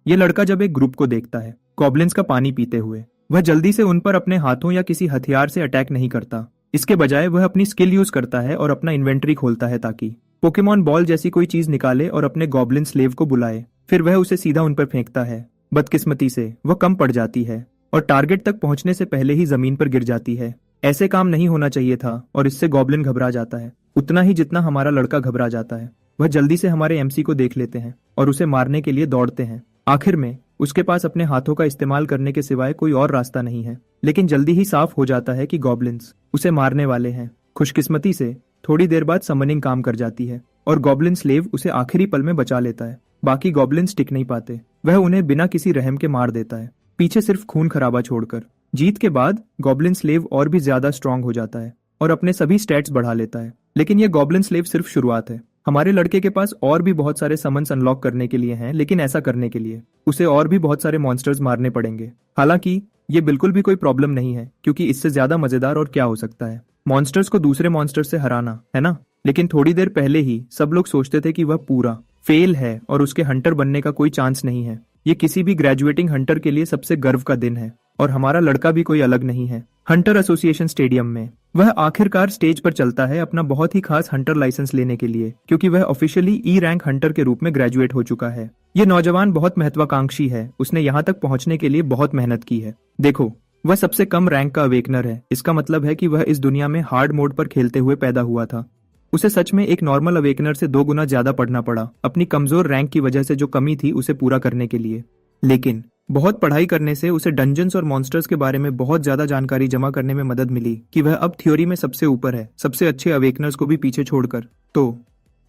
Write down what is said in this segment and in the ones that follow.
ये लड़का जब एक ग्रुप को देखता है गॉब्लिन्स का पानी पीते हुए, वह जल्दी से उन पर अपने हाथों या किसी हथियार से अटैक नहीं करता। इसके बजाय वह अपनी स्किल यूज करता है और अपना इन्वेंट्री खोलता है ताकि पोकेमॉन बॉल जैसी कोई चीज निकाले और अपने गॉब्लिन स्लेव को बुलाए। फिर वह उसे सीधा उन पर फेंकता है। बदकिस्मती से वह कम पड़ जाती है और टारगेट तक पहुंचने से पहले ही जमीन पर गिर जाती है। ऐसे काम नहीं होना चाहिए था और इससे गॉब्लिन घबरा जाता है, उतना ही जितना हमारा लड़का घबरा जाता है। वह जल्दी से हमारे एमसी को देख लेते हैं और उसे मारने के लिए दौड़ते हैं। आखिर में उसके पास अपने हाथों का इस्तेमाल करने के सिवाय कोई और रास्ता नहीं है, लेकिन जल्दी ही साफ हो जाता है कि गॉब्लिन्स उसे मारने वाले हैं। खुशकिस्मती से थोड़ी देर बाद समनिंग काम कर जाती है और गॉब्लिन स्लेव उसे आखिरी पल में बचा लेता है। बाकी गॉब्लिन्स टिक नहीं पाते, वह उन्हें बिना किसी रहम के मार देता है, पीछे सिर्फ खून खराबा छोड़कर। जीत के बाद गॉब्लिन स्लेव और भी ज्यादा स्ट्रांग हो जाता है और अपने सभी स्टैट्स बढ़ा लेता है। लेकिन यह गॉब्लिन स्लेव सिर्फ शुरुआत है। हमारे लड़के के पास और भी बहुत सारे समन्स अनलॉक करने के लिए हैं, लेकिन ऐसा करने के लिए उसे और भी बहुत सारे मॉन्स्टर्स मारने पड़ेंगे। हालांकि ये बिल्कुल भी कोई प्रॉब्लम नहीं है, क्योंकि इससे ज्यादा मजेदार और क्या हो सकता है। मॉन्स्टर्स को दूसरे मॉन्स्टर्स से हराना, है ना? लेकिन थोड़ी देर पहले ही सब लोग सोचते थे कि वह पूरा फेल है और उसके हंटर बनने का कोई चांस नहीं है। ये किसी भी ग्रेजुएटिंग हंटर के लिए सबसे गर्व का दिन है और हमारा लड़का भी कोई अलग नहीं है। हंटर एसोसिएशन स्टेडियम में वह आखिरकार स्टेज पर चलता है अपना बहुत ही खास हंटर लाइसेंस लेने के लिए, क्योंकि वह ऑफिशियली ई रैंक हंटर के रूप में ग्रेजुएट हो चुका है। ये नौजवान बहुत महत्वाकांक्षी है, उसने यहाँ तक पहुंचने के लिए बहुत मेहनत की है। देखो, वह सबसे कम रैंक का अवेकनर है। इसका मतलब है कि वह इस दुनिया में हार्ड मोड पर खेलते हुए पैदा हुआ था। उसे सच में एक नॉर्मल अवेकनर से 2 गुना ज्यादा पढ़ना पड़ा अपनी कमजोर रैंक की वजह से जो कमी थी उसे पूरा करने के लिए। लेकिन बहुत पढ़ाई करने से उसे डंजन्स और मॉन्स्टर्स के बारे में बहुत ज्यादा जानकारी जमा करने में मदद मिली कि वह अब थ्योरी में सबसे ऊपर है, सबसे अच्छे अवेकनर्स को भी पीछे छोड़कर। तो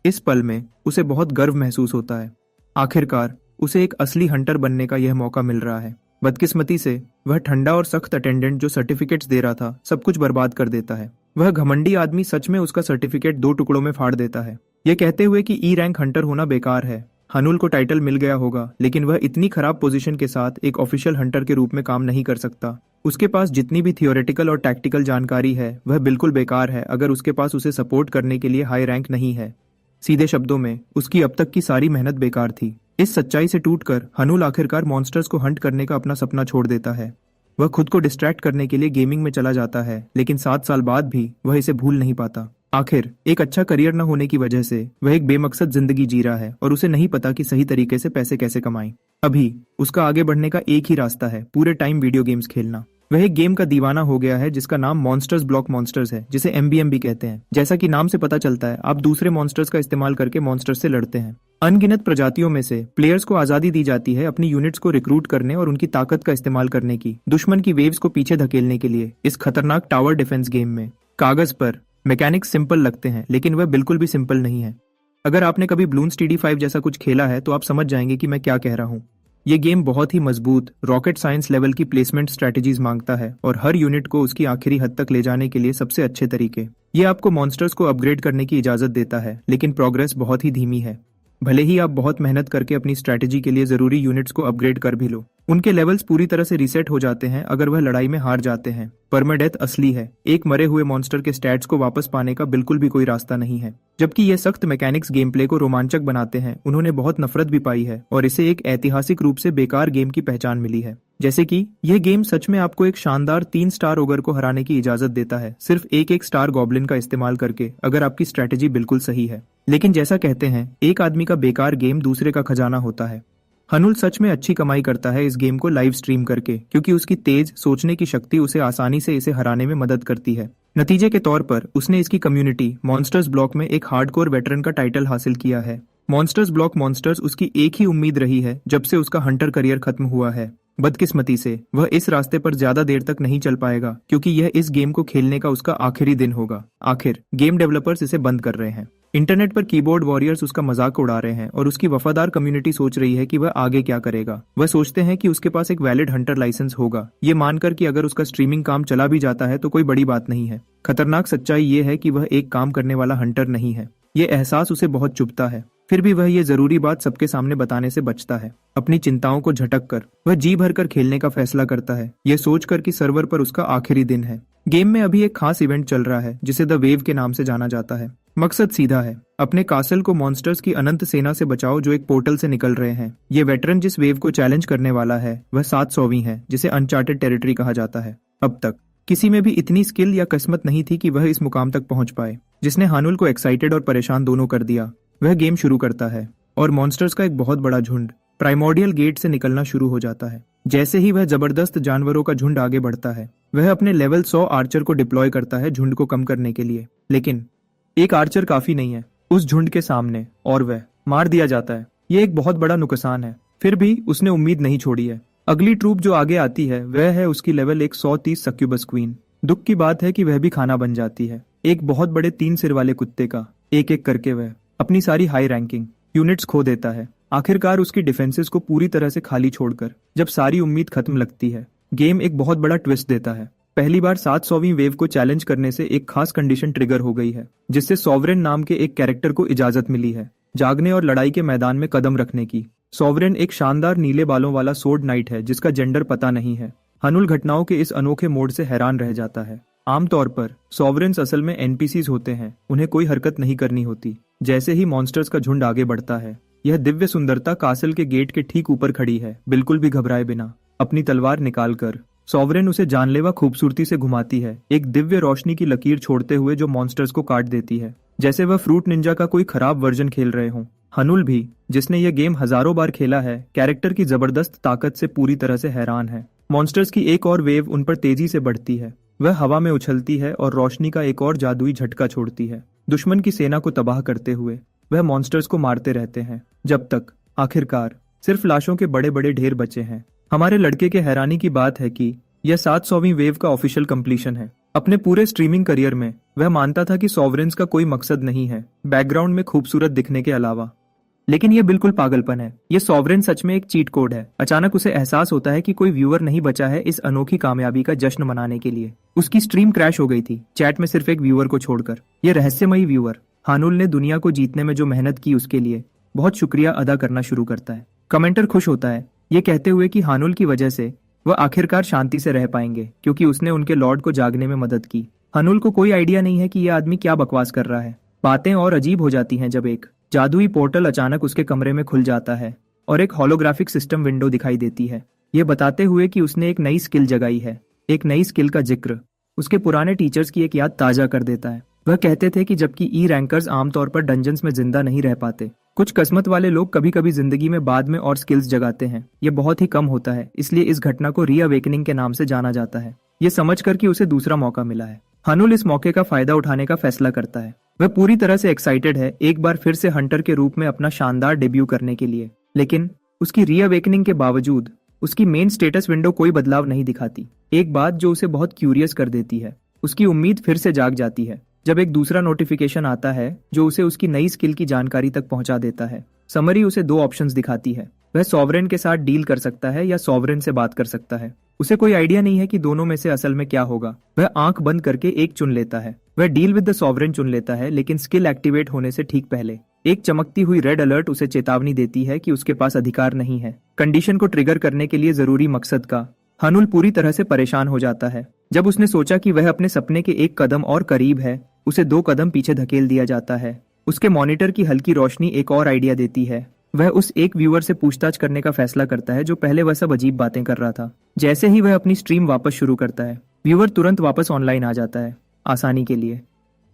इस पल में उसे बहुत गर्व महसूस होता है। आखिरकार उसे एक असली हंटर बनने का यह मौका मिल रहा है। बदकिस्मती से वह ठंडा और सख्त अटेंडेंट जो सर्टिफिकेट्स दे रहा था सब कुछ बर्बाद कर देता है। वह घमंडी आदमी सच में उसका सर्टिफिकेट 2 टुकड़ों में फाड़ देता है, यह कहते हुए कि ई रैंक हंटर होना बेकार है। हनुल को टाइटल मिल गया होगा, लेकिन वह इतनी खराब पोजीशन के साथ एक ऑफिशियल हंटर के रूप में काम नहीं कर सकता। उसके पास जितनी भी थियोरेटिकल और टैक्टिकल जानकारी है वह बिल्कुल बेकार है अगर उसके पास उसे सपोर्ट करने के लिए हाई रैंक नहीं है। सीधे शब्दों में उसकी अब तक की सारी मेहनत बेकार थी। इस सच्चाई से टूटकर हनुल आखिरकार मॉन्स्टर्स को हंट करने का अपना सपना छोड़ देता है। वह खुद को डिस्ट्रैक्ट करने के लिए गेमिंग में चला जाता है, लेकिन 7 साल बाद भी वह इसे भूल नहीं पाता। आखिर एक अच्छा करियर न होने की वजह से वह एक बेमकसद जिंदगी जी रहा है और उसे नहीं पता कि सही तरीके से पैसे कैसे कमाएं। अभी उसका आगे बढ़ने का एक ही रास्ता है, पूरे टाइम वीडियो गेम्स खेलना। वह एक गेम का दीवाना हो गया है जिसका नाम मॉन्स्टर्स ब्लॉक मॉन्स्टर्स है, जिसे MBM भी कहते हैं। जैसा कि नाम से पता चलता है, आप दूसरे मॉन्स्टर्स का इस्तेमाल करके मॉन्स्टर्स से लड़ते हैं। अनगिनत प्रजातियों में से प्लेयर्स को आजादी दी जाती है अपनी यूनिट्स को रिक्रूट करने और उनकी ताकत का इस्तेमाल करने की, दुश्मन की वेव्स को पीछे धकेलने के लिए। इस खतरनाक टावर डिफेंस गेम में कागज पर मैकेनिक्स सिंपल लगते हैं, लेकिन वह बिल्कुल भी सिंपल नहीं है। अगर आपने कभी ब्लून्स TD5 जैसा कुछ खेला है तो आप समझ जाएंगे कि मैं क्या कह रहा हूँ। ये गेम बहुत ही मजबूत रॉकेट साइंस लेवल की प्लेसमेंट स्ट्रेटजीज मांगता है और हर यूनिट को उसकी आखिरी हद तक ले जाने के लिए सबसे अच्छे तरीके। ये आपको मॉन्स्टर्स को अपग्रेड करने की इजाजत देता है, लेकिन प्रोग्रेस बहुत ही धीमी है। भले ही आप बहुत मेहनत करके अपनी स्ट्रेटजी के लिए जरूरी यूनिट्स को अपग्रेड कर भी लो, उनके लेवल्स पूरी तरह से रीसेट हो जाते हैं अगर वह लड़ाई में हार जाते हैं। परमाडेथ असली है। एक मरे हुए मॉन्स्टर के स्टैट्स को वापस पाने का बिल्कुल भी कोई रास्ता नहीं है। जबकि ये सख्त मैकेनिक्स गेम प्ले को रोमांचक बनाते हैं, उन्होंने बहुत नफरत भी पाई है और इसे एक ऐतिहासिक रूप से बेकार गेम की पहचान मिली है। जैसे कि यह गेम सच में आपको एक शानदार 3 स्टार ओगर को हराने की इजाजत देता है, सिर्फ एक स्टार गॉब्लिन का इस्तेमाल करके, अगर आपकी स्ट्रेटेजी बिल्कुल सही है। लेकिन जैसा कहते हैं, एक आदमी का बेकार गेम दूसरे का खजाना होता है। हनुल सच में अच्छी कमाई करता है इस गेम को लाइव स्ट्रीम करके, क्योंकि उसकी तेज सोचने की शक्ति उसे आसानी से इसे हराने में मदद करती है। नतीजे के तौर पर उसने इसकी कम्युनिटी मॉन्स्टर्स ब्लॉक में एक हार्डकोर वेटरन का टाइटल हासिल किया है। मॉन्स्टर्स ब्लॉक मॉन्स्टर्स उसकी एक ही उम्मीद रही है जब से उसका हंटर करियर खत्म हुआ है। बदकिस्मती से वह इस रास्ते पर ज्यादा देर तक नहीं चल पाएगा, क्योंकि यह इस गेम को खेलने का उसका आखिरी दिन होगा। आखिर गेम डेवलपर्स इसे बंद कर रहे हैं। इंटरनेट पर कीबोर्ड वॉरियर्स उसका मजाक उड़ा रहे हैं और उसकी वफादार कम्युनिटी सोच रही है कि वह आगे क्या करेगा। वह सोचते हैं कि उसके पास एक वैलिड हंटर लाइसेंस होगा, ये मानकर कि अगर उसका स्ट्रीमिंग काम चला भी जाता है तो कोई बड़ी बात नहीं है। खतरनाक सच्चाई ये है कि वह एक काम करने वाला हंटर नहीं है। ये एहसास उसे बहुत चुभता है, फिर भी वह ये जरूरी बात सबके सामने बताने से बचता है। अपनी चिंताओं को झटक कर वह जी भरकर खेलने का फैसला करता है, ये सोचकर कि सर्वर पर उसका आखिरी दिन है। गेम में अभी एक खास इवेंट चल रहा है जिसे द वेव के नाम से जाना जाता है। मकसद सीधा है, अपने कासल को मॉन्स्टर्स की अनंत सेना से बचाओ जो एक पोर्टल से निकल रहे हैं। ये वेटरन जिस वेव को चैलेंज करने वाला है वह 700वीं है, जिसे अनचार्टेड टेरिटरी कहा जाता है। अब तक किसी में भी इतनी स्किल या किस्मत नहीं थी कि वह इस मुकाम तक पहुंच पाए। जिसने हानुल को एक्साइटेड और परेशान दोनों कर दिया। वह गेम शुरू करता है और मॉन्स्टर्स का एक बहुत बड़ा झुंड प्राइमोर्डियल गेट से निकलना शुरू हो जाता है। जैसे ही वह जबरदस्त जानवरों का झुंड आगे बढ़ता है, वह अपने लेवल 100 आर्चर को डिप्लॉय करता है झुंड को कम करने के लिए। लेकिन एक आर्चर काफी नहीं है उस झुंड के सामने और वह मार दिया जाता है। यह एक बहुत बड़ा नुकसान है, फिर भी उसने उम्मीद नहीं छोड़ी है। अगली ट्रूप जो आगे आती है वह है उसकी लेवल 130 सक्यूबस क्वीन। दुख की बात है कि वह भी खाना बन जाती है एक बहुत बड़े 3 सिर वाले कुत्ते का। एक एक करके वह अपनी सारी हाई रैंकिंग यूनिट्स खो देता है। आखिरकार उसकी डिफेंसेस को पूरी तरह से खाली छोड़कर जब सारी उम्मीद खत्म लगती है, गेम एक बहुत बड़ा ट्विस्ट देता है। पहली बार 700वीं वेव को चैलेंज करने से एक खास कंडीशन ट्रिगर हो गई है, जिससे सॉवरेन नाम के एक कैरेक्टर को इजाजत मिली है जागने और लड़ाई के मैदान में कदम रखने की। सॉवरेन एक शानदार नीले बालों वाला सोर्ड नाइट है जिसका जेंडर पता नहीं है। हनुल घटनाओं के इस अनोखे मोड से हैरान रह जाता है। आमतौर पर सॉवरेन्स असल में एनपीसीज होते हैं, उन्हें कोई हरकत नहीं करनी होती। जैसे ही मॉन्स्टर्स का झुंड आगे बढ़ता है, यह दिव्य सुंदरता कासल के गेट के ठीक ऊपर खड़ी है, बिल्कुल भी घबराए बिना। अपनी तलवार निकालकर सॉवरेन उसे जानलेवा खूबसूरती से घुमाती है, एक दिव्य रोशनी की लकीर छोड़ते हुए जो मॉन्स्टर्स को काट देती है, जैसे वह फ्रूट निंजा का कोई खराब वर्जन खेल रहे हों। हनुल भी, जिसने यह गेम हजारों बार खेला है, कैरेक्टर की जबरदस्त ताकत से पूरी तरह से हैरान है। मॉन्स्टर्स की एक और वेव उन पर तेजी से बढ़ती है। वह हवा में उछलती है और रोशनी का एक और जादुई झटका छोड़ती है। दुश्मन की सेना को तबाह करते हुए वह मॉन्स्टर्स को मारते रहते हैं, जब तक आखिरकार सिर्फ लाशों के बड़े बड़े ढेर बचे हैं। हमारे लड़के के हैरानी की बात है कि यह 700वीं वेव का ऑफिशियल कंप्लीशन है। अपने पूरे स्ट्रीमिंग करियर में वह मानता था कि सॉवरेन्स का कोई मकसद नहीं है बैकग्राउंड में खूबसूरत दिखने के अलावा, लेकिन यह बिल्कुल पागलपन है। यह सॉवरेन सच में एक चीट कोड है। अचानक उसे एहसास होता है कि कोई व्यूअर नहीं बचा है इस अनोखी कामयाबी का जश्न मनाने के लिए। उसकी स्ट्रीम क्रैश हो गई थी, चैट में सिर्फ एक व्यूअर को छोड़कर। यह रहस्यमयी व्यूअर हानुल ने दुनिया को जीतने में जो मेहनत की उसके लिए बहुत शुक्रिया अदा करना शुरू करता है। कमेंटर खुश होता है ये कहते हुए कि हानुल की वजह से वह आखिरकार शांति से रह पाएंगे, क्योंकि उसने उनके लॉर्ड को जागने में मदद की। हानुल को कोई आइडिया नहीं है कि यह आदमी क्या बकवास कर रहा है। बातें और अजीब हो जाती हैं जब एक जादुई पोर्टल अचानक उसके कमरे में खुल जाता है और एक होलोग्राफिक सिस्टम विंडो दिखाई देती है, ये बताते हुए कि उसने एक नई स्किल जगाई है। एक नई स्किल का जिक्र उसके पुराने टीचर्स की एक याद ताजा कर देता है। वह कहते थे कि जबकि ई रैंकर्स आमतौर पर डंजन्स में जिंदा नहीं रह पाते, कुछ किस्मत वाले लोग कभी कभी जिंदगी में बाद में और स्किल्स जगाते हैं। ये बहुत ही कम होता है, इसलिए इस घटना को रीअवेकनिंग के नाम से जाना जाता है। ये समझकर कि उसे दूसरा मौका मिला है, हनुल इस मौके का फायदा उठाने का फैसला करता है। वह पूरी तरह से एक्साइटेड है एक बार फिर से हंटर के रूप में अपना शानदार डेब्यू करने के लिए। लेकिन उसकी रीअवेकनिंग के बावजूद उसकी मेन स्टेटस विंडो कोई बदलाव नहीं दिखाती। एक बात जो उसे बहुत क्यूरियस कर देती है, उसकी उम्मीद फिर से जाग जाती है जब एक दूसरा नोटिफिकेशन आता है जो उसे उसकी नई स्किल की जानकारी तक पहुंचा देता है। समरी उसे 2 ऑप्शंस दिखाती है। वह सॉवरेन के साथ डील कर सकता है या सॉवरेन से बात कर सकता है। उसे कोई आइडिया नहीं है कि दोनों में से असल में क्या होगा। वह आंख बंद करके एक चुन लेता है। वह डील विद द सॉवरेन चुन लेता है, लेकिन स्किल एक्टिवेट होने से ठीक पहले एक चमकती हुई रेड अलर्ट उसे चेतावनी देती है कि उसके पास अधिकार नहीं है कंडीशन को ट्रिगर करने के लिए जरूरी मकसद का। हनुल पूरी तरह से परेशान हो जाता है। जब उसने सोचा कि वह अपने सपने के एक कदम और करीब है, उसे 2 कदम पीछे धकेल दिया जाता है। उसके मॉनिटर की हल्की रोशनी एक और आइडिया देती है। वह उस एक व्यूअर से पूछताछ करने का फैसला करता है जो पहले वह सब अजीब बातें कर रहा था। जैसे ही वह अपनी स्ट्रीम वापस शुरू करता है, व्यूअर तुरंत वापस ऑनलाइन आ जाता है आसानी के लिए।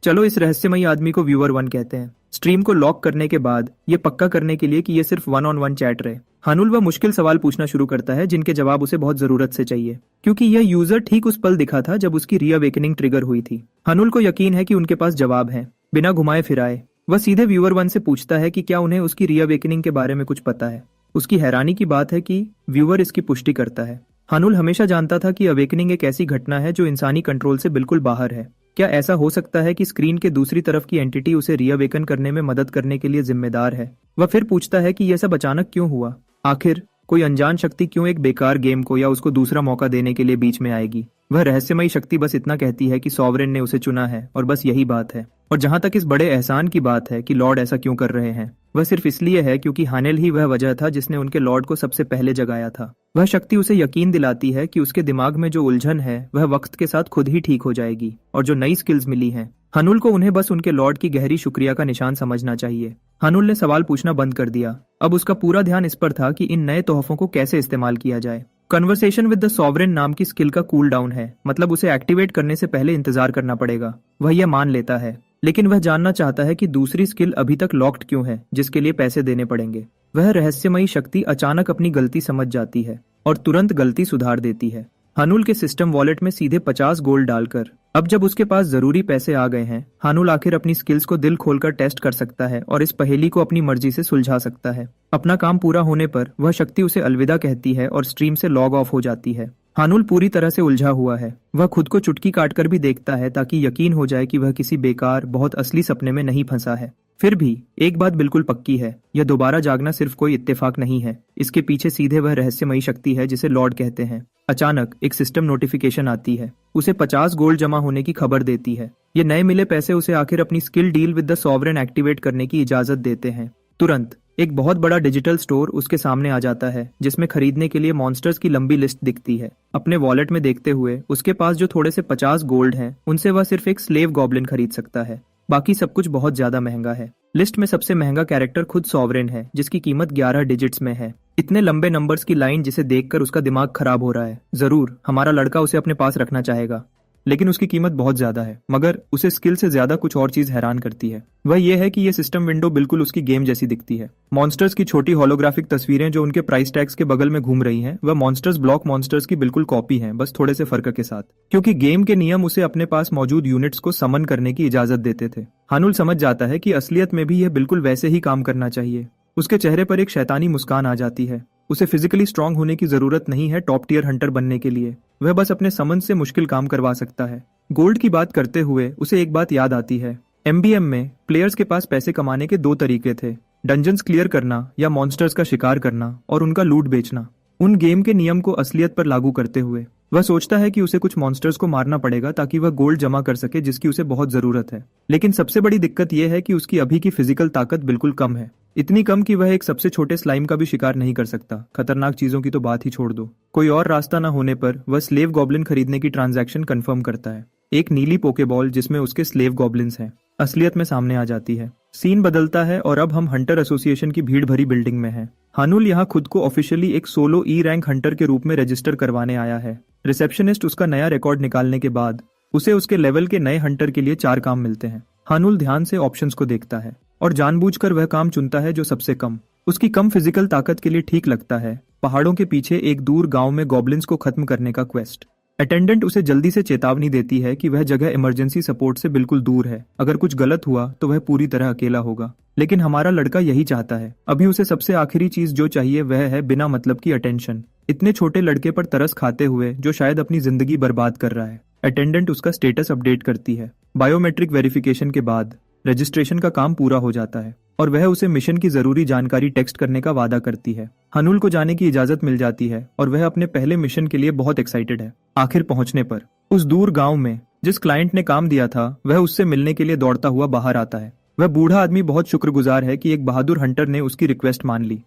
चलो इस रहस्यमयी आदमी को व्यूअर 1 कहते हैं। स्ट्रीम को लॉक करने के बाद ये पक्का करने के लिए कि ये सिर्फ 1-on-1 चैट रहे, हनुल वह मुश्किल सवाल पूछना शुरू करता है जिनके जवाब उसे बहुत जरूरत से चाहिए, क्योंकि यह यूजर ठीक उस पल दिखा था जब उसकी रीअवेकनिंग ट्रिगर हुई थी। हनुल को यकीन है कि उनके पास जवाब है। बिना घुमाए फिराए वह सीधे व्यूअर 1 से पूछता है कि क्या उन्हें उसकी रीअवेकनिंग के बारे में कुछ पता है। उसकी हैरानी की बात है कि व्यूअर इसकी पुष्टि करता है। हनुल हमेशा जानता था कि अवेकनिंग एक ऐसी घटना है जो इंसानी कंट्रोल से बिल्कुल बाहर है। क्या ऐसा हो सकता है कि स्क्रीन के दूसरी तरफ की एंटिटी उसे रीअवेकन करने में मदद करने के लिए जिम्मेदार है? वह फिर पूछता है कि यह सब अचानक क्यों हुआ। आखिर कोई अनजान शक्ति क्यों एक बेकार गेम को या उसको दूसरा मौका देने के लिए बीच में आएगी? वह रहस्यमयी शक्ति बस इतना कहती है कि सॉवरेन ने उसे चुना है और बस यही बात है। और जहां तक इस बड़े एहसान की बात है कि लॉर्ड ऐसा क्यों कर रहे हैं, वह सिर्फ इसलिए है क्योंकि हानेल ही वह वजह था जिसने उनके लॉर्ड को सबसे पहले जगाया था। वह शक्ति उसे यकीन दिलाती है कि उसके दिमाग में जो उलझन है वह वक्त के साथ खुद ही ठीक हो जाएगी और जो नई स्किल्स मिली हैं हनुल को उन्हें बस उनके लॉर्ड की गहरी शुक्रिया का निशान समझना चाहिए। हनुल ने सवाल पूछना बंद कर दिया। अब उसका पूरा ध्यान इस पर था कि इन नए तोहफों को कैसे इस्तेमाल किया जाए। कन्वर्सेशन विद द सॉवरेन नाम की स्किल का कूल डाउन है, मतलब उसे एक्टिवेट करने से पहले इंतजार करना पड़ेगा। वह यह मान लेता है, लेकिन वह जानना चाहता है कि दूसरी स्किल अभी तक लॉक्ड क्यों है, जिसके लिए पैसे देने पड़ेंगे। वह रहस्यमयी शक्ति अचानक अपनी गलती समझ जाती है और तुरंत गलती सुधार देती है। हानुल के सिस्टम वॉलेट में सीधे 50 गोल्ड डालकर अब जब उसके पास जरूरी पैसे आ गए हैं, हानुल आखिर अपनी स्किल्स को दिल खोलकर टेस्ट कर सकता है और इस पहेली को अपनी मर्जी से सुलझा सकता है। अपना काम पूरा होने पर वह शक्ति उसे अलविदा कहती है और स्ट्रीम से लॉग ऑफ हो जाती है। हानुल पूरी तरह से उलझा हुआ है। वह खुद को चुटकी काटकर भी देखता है ताकि यकीन हो जाए कि वह किसी बेकार बहुत असली सपने में नहीं फंसा है। फिर भी एक बात बिल्कुल पक्की है, यह दोबारा जागना सिर्फ कोई इत्तेफाक नहीं है। इसके पीछे सीधे वह रहस्यमयी शक्ति है जिसे लॉर्ड कहते हैं। अचानक एक सिस्टम नोटिफिकेशन आती है, उसे 50 गोल्ड जमा होने की खबर देती है। ये नए मिले पैसे उसे आखिर अपनी skill deal with the sovereign activate करने की इजाजत देते हैं। तुरंत एक बहुत बड़ा डिजिटल स्टोर उसके सामने आ जाता है, जिसमें खरीदने के लिए मॉन्स्टर्स की लंबी लिस्ट दिखती है। अपने वॉलेट में देखते हुए उसके पास जो थोड़े से 50 गोल्ड हैं, उनसे वह सिर्फ एक स्लेव गॉब्लिन खरीद सकता है। बाकी सब कुछ बहुत ज्यादा महंगा है। लिस्ट में सबसे महंगा कैरेक्टर खुद सॉवरेन है, जिसकी कीमत 11 डिजिट्स में है। इतने लंबे नंबर्स की लाइन जिसे देखकर उसका दिमाग खराब हो रहा है। जरूर हमारा लड़का उसे अपने पास रखना चाहेगा, लेकिन उसकी कीमत बहुत ज्यादा है। मगर उसे स्किल से ज्यादा कुछ और चीज हैरान करती है। वह यह है कि यह सिस्टम विंडो बिल्कुल उसकी गेम जैसी दिखती है। मॉन्स्टर्स की छोटी होलोग्राफिक तस्वीरें जो उनके प्राइस टैग्स के बगल में घूम रही हैं, वह मॉन्स्टर्स ब्लॉक मॉन्स्टर्स की बिल्कुल कॉपी हैं, बस थोड़े से फर्क के साथ, क्योंकि गेम के नियम उसे अपने पास मौजूद यूनिट्स को समन करने की इजाजत देते थे। हानुल समझ जाता है कि असलियत में भी यह बिल्कुल वैसे ही काम करना चाहिए। उसके चेहरे पर एक शैतानी मुस्कान आ जाती है। उसे फिजिकली स्ट्रांग होने की जरूरत नहीं है टॉप टियर हंटर बनने के लिए। वह बस अपने समन से मुश्किल काम करवा सकता है। गोल्ड की बात करते हुए उसे एक बात याद आती है। एमबीएम में प्लेयर्स के पास पैसे कमाने के 2 तरीके थे, डंजन्स क्लियर करना या मॉन्स्टर्स का शिकार करना और उनका लूट बेचना। उन गेम के नियम को असलियत पर लागू करते हुए वह सोचता है कि उसे कुछ मॉन्स्टर्स को मारना पड़ेगा ताकि वह गोल्ड जमा कर सके, जिसकी उसे बहुत जरूरत है। लेकिन सबसे बड़ी दिक्कत यह है कि उसकी अभी की फिजिकल ताकत बिल्कुल कम है, इतनी कम कि वह एक सबसे छोटे स्लाइम का भी शिकार नहीं कर सकता। खतरनाक चीजों की तो बात ही छोड़ दो। कोई और रास्ता न होने पर वह स्लेव गॉब्लिन खरीदने की ट्रांजैक्शन कंफर्म करता है। एक नीली पोकेबॉल जिसमें उसके स्लेव गॉब्लिन्स हैं असलियत में सामने आ जाती है। सीन बदलता है और अब हम हंटर एसोसिएशन की भीड़ भरी बिल्डिंग में हैं। हानुल यहाँ खुद को ऑफिशियली एक सोलो ई रैंक हंटर के रूप में रजिस्टर करवाने आया है। रिसेप्शनिस्ट उसका नया रिकॉर्ड निकालने के बाद उसे उसके लेवल के नए हंटर के लिए 4 काम मिलते हैं। हानुल ध्यान से ऑप्शंस को देखता है और जानबूझकर वह काम चुनता है जो सबसे कम उसकी कम फिजिकल ताकत के लिए ठीक लगता है। पहाड़ों के पीछे एक दूर गांव में गॉब्लिन्स को खत्म करने का क्वेस्ट। अटेंडेंट उसे जल्दी से चेतावनी देती है कि वह जगह इमरजेंसी सपोर्ट से बिल्कुल दूर है। अगर कुछ गलत हुआ तो वह पूरी तरह अकेला होगा। लेकिन हमारा लड़का यही चाहता है। अभी उसे सबसे आखिरी चीज जो चाहिए वह है बिना मतलब की अटेंशन। इतने छोटे लड़के पर तरस खाते हुए जो शायद अपनी जिंदगी बर्बाद कर रहा है। अटेंडेंट उसका स्टेटस अपडेट करती है। बायोमेट्रिक वेरिफिकेशन के बाद रजिस्ट्रेशन का काम पूरा हो जाता है और वह उसे मिशन की जरूरी जानकारी टेक्स्ट करने का वादा करती है। हानुल को जाने की इजाजत मिल जाती है और वह अपने पहले मिशन के लिए बहुत एक्साइटेड है। आखिर पहुंचने पर उस दूर गांव में जिस क्लाइंट ने काम दिया था वह उससे मिलने के लिए दौड़ता हुआ बाहर आता है। वह बूढ़ा आदमी बहुत शुक्रगुजार है कि एक बहादुर हंटर ने उसकी रिक्वेस्ट मान ली।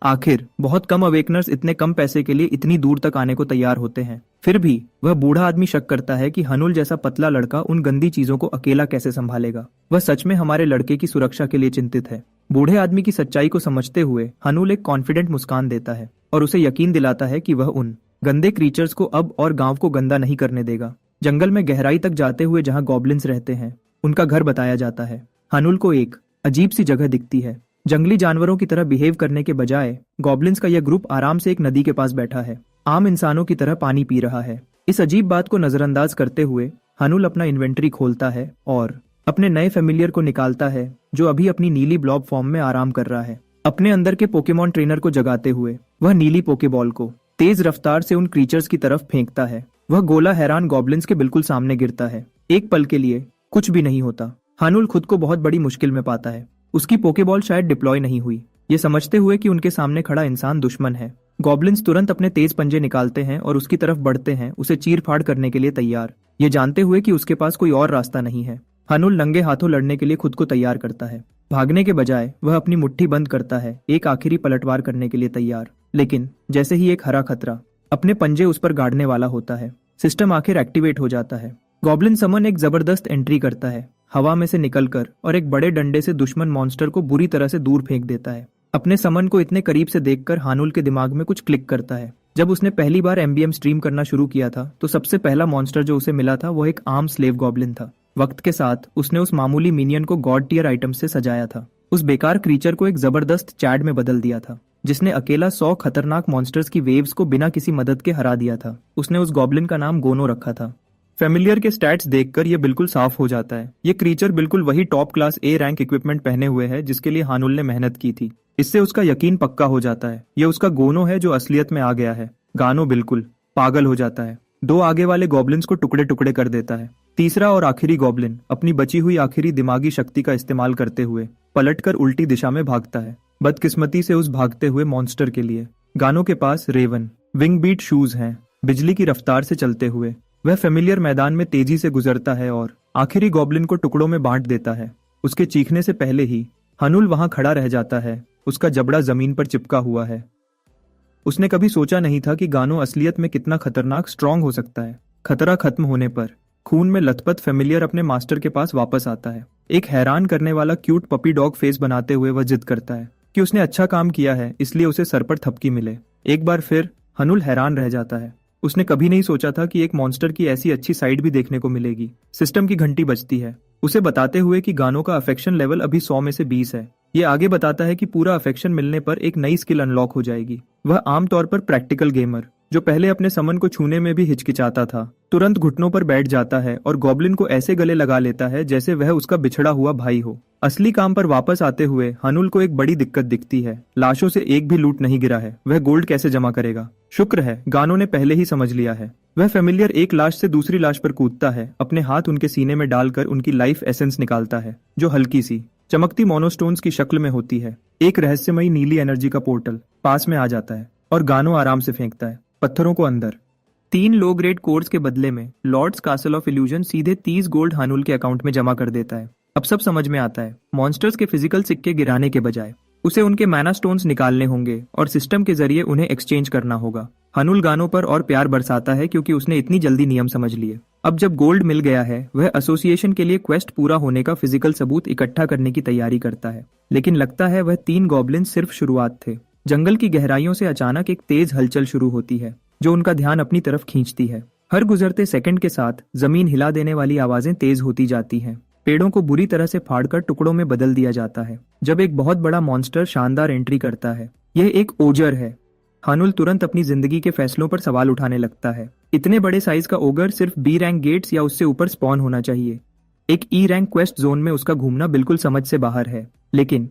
आखिर बहुत कम अवेकनर्स इतने कम पैसे के लिए इतनी दूर तक आने को तैयार होते हैं। फिर भी वह बूढ़ा आदमी शक करता है कि हानुल जैसा पतला लड़का उन गंदी चीजों को अकेला कैसे संभालेगा। वह सच में हमारे लड़के की सुरक्षा के लिए चिंतित है। बूढ़े आदमी की सच्चाई को समझते हुए हानुल एक कॉन्फिडेंट मुस्कान देता है और उसे यकीन दिलाता है कि वह उन गंदे क्रीचर्स को अब और गांव को गंदा नहीं करने देगा। जंगल में गहराई तक जाते हुए जहां गॉब्लिन्स रहते हैं उनका घर बताया जाता है। हानुल को एक अजीब सी जगह दिखती है। जंगली जानवरों की तरह बिहेव करने के बजाय गॉब्लिन्स का यह ग्रुप आराम से एक नदी के पास बैठा है, आम इंसानों की तरह पानी पी रहा है। इस अजीब बात को नजरअंदाज करते हुए हानुल अपना इन्वेंटरी खोलता है और अपने नए फेमिलियर को निकालता है जो अभी अपनी नीली ब्लॉब फॉर्म में आराम कर रहा है। अपने अंदर के पोकेमॉन ट्रेनर को जगाते हुए वह नीली पोकेबॉल को तेज रफ्तार से उन क्रीचर्स की तरफ फेंकता है। वह गोला हैरान गॉब्लिन्स के बिल्कुल सामने गिरता है। एक पल के लिए कुछ भी नहीं होता। हानुल खुद को बहुत बड़ी मुश्किल में पाता है। उसकी पोकेबॉल शायद डिप्लॉय नहीं हुई, ये समझते हुए कि उनके सामने खड़ा इंसान दुश्मन है। गॉब्लिन्स तुरंत अपने तेज पंजे निकालते हैं और उसकी तरफ बढ़ते हैं, उसे चीर फाड़ करने के लिए तैयार, ये जानते हुए कि उसके पास कोई और रास्ता नहीं है। हानुल नंगे हाथों लड़ने के लिए खुद को तैयार करता है। भागने के बजाय वह अपनी मुट्ठी बंद करता है, एक आखिरी पलटवार करने के लिए तैयार। लेकिन जैसे ही एक हरा खतरा अपने पंजे उस पर गाड़ने वाला होता है, सिस्टम आखिर एक्टिवेट हो जाता है। गॉब्लिन समन एक जबरदस्त एंट्री करता है। हवा में से निकलकर और एक बड़े डंडे से दुश्मन मॉन्स्टर को बुरी तरह से दूर फेंक देता है। अपने समन को इतने करीब से देखकर हानुल के दिमाग में कुछ क्लिक करता है। जब उसने पहली बार एमबीएम स्ट्रीम करना शुरू किया था तो सबसे पहला मॉन्स्टर जो उसे मिला था वो एक आम स्लेव गॉब्लिन था। वक्त के साथ उसने उस मामूली मिनियन को गॉड टियर आइटम से सजाया था। उस बेकार क्रीचर को एक जबरदस्त चैड में बदल दिया था जिसने अकेला 100 खतरनाक मॉन्स्टर्स की वेव्स को बिना किसी मदद के हरा दिया था। उसने उस गॉब्लिन का नाम गोनो रखा था। फेमिलियर के स्टैट्स देखकर यह बिल्कुल साफ हो जाता है। ये क्रीचर बिल्कुल वही top class A rank equipment पहने हुए है जिसके लिए हानुल ने मेहनत की थी। इससे उसका यकीन पक्का हो जाता है ये उसका गोनो है जो असलियत में आ गया है। गानो बिल्कुल पागल हो जाता है। 2 आगे वाले गॉब्लिन्स को टुकड़े टुकड़े कर देता है। तीसरा और आखिरी गॉब्लिन अपनी बची हुई आखिरी दिमागी शक्ति का इस्तेमाल करते हुए पलटकर उल्टी दिशा में भागता है। बदकिस्मती से उस भागते हुए मॉन्स्टर के लिए गानो के पास रेवन विंग बीट शूज हैं। बिजली की रफ्तार से चलते हुए वह फेमिलियर मैदान में तेजी से गुजरता है और आखिरी गॉब्लिन को टुकड़ों में बांट देता है। उसके चीखने से पहले ही हनुल वहां खड़ा रह जाता है। उसका जबड़ा जमीन पर चिपका हुआ है। उसने कभी सोचा नहीं था कि गानो असलियत में कितना खतरनाक स्ट्रांग हो सकता है। खतरा खत्म होने पर खून में लथपथ फेमिलियर अपने मास्टर के पास वापस आता है। एक हैरान करने वाला क्यूट पपी डॉग फेस बनाते हुए वह जिद करता है कि उसने अच्छा काम किया है इसलिए उसे सर पर थपकी मिले। एक बार फिर हनुल हैरान रह जाता है। उसने कभी नहीं सोचा था कि एक मॉन्स्टर की ऐसी अच्छी साइड भी देखने को मिलेगी। सिस्टम की घंटी बजती है उसे बताते हुए कि गानो का अफेक्शन लेवल अभी 100 में से 20 है। ये आगे बताता है कि पूरा अफेक्शन मिलने पर एक नई स्किल अनलॉक हो जाएगी। वह आमतौर पर प्रैक्टिकल गेमर जो पहले अपने समन को छूने में भी हिचकिचाता था तुरंत घुटनों पर बैठ जाता है और गॉब्लिन को ऐसे गले लगा लेता है जैसे वह उसका बिछड़ा हुआ भाई हो। असली काम पर वापस आते हुए हनुल को एक बड़ी दिक्कत दिखती है। लाशों से एक भी लूट नहीं गिरा है। वह गोल्ड कैसे जमा करेगा? शुक्र है गानो ने पहले ही समझ लिया है। वह फेमिलियर एक लाश से दूसरी लाश पर कूदता है। अपने हाथ उनके सीने में डालकर उनकी लाइफ एसेंस निकालता है जो हल्की सी चमकती मोनोस्टोन्स की शक्ल में होती है। एक रहस्यमयी नीली एनर्जी का पोर्टल पास में आ जाता है और गानो आराम से फेंकता है पत्थरों को अंदर। 3 लो ग्रेड कोर्स के बदले में लॉर्ड्स कासल ऑफ इल्यूजन सीधे 30 गोल्ड हानुल के अकाउंट में जमा कर देता है। अब सब समझ में आता है। मॉन्स्टर्स के फिजिकल सिक्के गिराने के बजाय उसे उनके मैना स्टोन्स निकालने होंगे और सिस्टम के जरिए उन्हें एक्सचेंज करना होगा। हनुल गानो पर और प्यार बरसाता है क्योंकि उसने इतनी जल्दी नियम समझ लिए। अब जब गोल्ड मिल गया है वह एसोसिएशन के लिए क्वेस्ट पूरा होने का फिजिकल सबूत इकट्ठा करने की तैयारी करता है। लेकिन लगता है वह 3 गॉब्लिन सिर्फ शुरुआत थे। जंगल की गहराइयों से अचानक एक तेज हलचल शुरू होती है जो उनका ध्यान अपनी तरफ खींचती है। हर गुजरते सेकंड के साथ जमीन हिला देने वाली आवाजें तेज होती जाती हैं। पेड़ों को बुरी तरह से फाड़कर टुकड़ों में बदल दिया जाता है जब एक बहुत बड़ा मॉन्स्टर शानदार एंट्री करता है। यह एक ओजर है। हानुल तुरंत अपनी जिंदगी के फैसलों पर सवाल उठाने लगता है। इतने बड़े साइज का ओगर सिर्फ बी रैंक गेट्स या उससे ऊपर स्पॉन होना चाहिए। एक ई रैंक क्वेस्ट जोन में उसका घूमना बिल्कुल समझ से बाहर है। लेकिन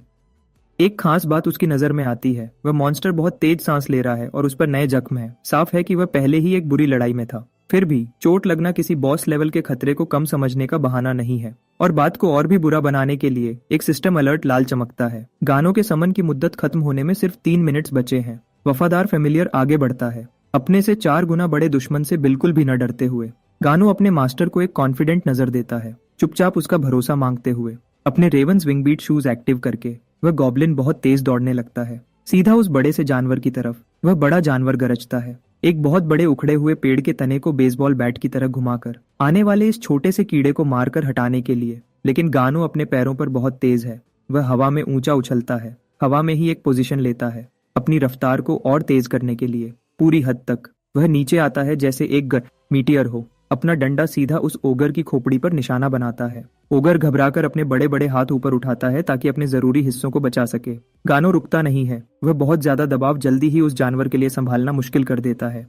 एक खास बात उसकी नजर में आती है। वह मॉन्स्टर बहुत तेज सांस ले रहा है और उस पर नए जख्म है। साफ है कि वह पहले ही एक बुरी लड़ाई में था। फिर भी चोट लगना किसी बॉस लेवल के खतरे को कम समझने का बहाना नहीं है। और बात को और भी बुरा बनाने के लिए एक सिस्टम अलर्ट लाल चमकता है। गानो के समन की मुद्दत खत्म होने में सिर्फ 3 मिनट्स बचे हैं। वफादार फेमिलियर आगे बढ़ता है अपने से 4 गुना बड़े दुश्मन से बिल्कुल भी न डरते हुए। गानो अपने मास्टर को एक कॉन्फिडेंट नजर देता है चुपचाप उसका भरोसा मांगते हुए। अपने ravens wing beat shoes active करके वह गॉब्लिन बहुत तेज दौड़ने लगता है सीधा उस बड़े से जानवर की तरफ। वह बड़ा जानवर गरजता है एक बहुत बड़े उखड़े हुए पेड़ के तने को बेसबॉल बैट की तरह घुमाकर आने वाले इस छोटे से कीड़े को मारकर हटाने के लिए। लेकिन गानो अपने पैरों पर बहुत तेज है। वह हवा में ऊंचा उछलता है। हवा में ही एक पोजीशन लेता है अपनी रफ्तार को और तेज करने के लिए। पूरी हद तक वह नीचे आता है जैसे एक मीटियर हो। अपना डंडा सीधा उस ओगर की खोपड़ी पर निशाना बनाता है। ओगर घबराकर अपने बड़े बड़े हाथ ऊपर उठाता है ताकि अपने जरूरी हिस्सों को बचा सके। गानो रुकता नहीं है। वह बहुत ज्यादा दबाव जल्दी ही उस जानवर के लिए संभालना मुश्किल कर देता है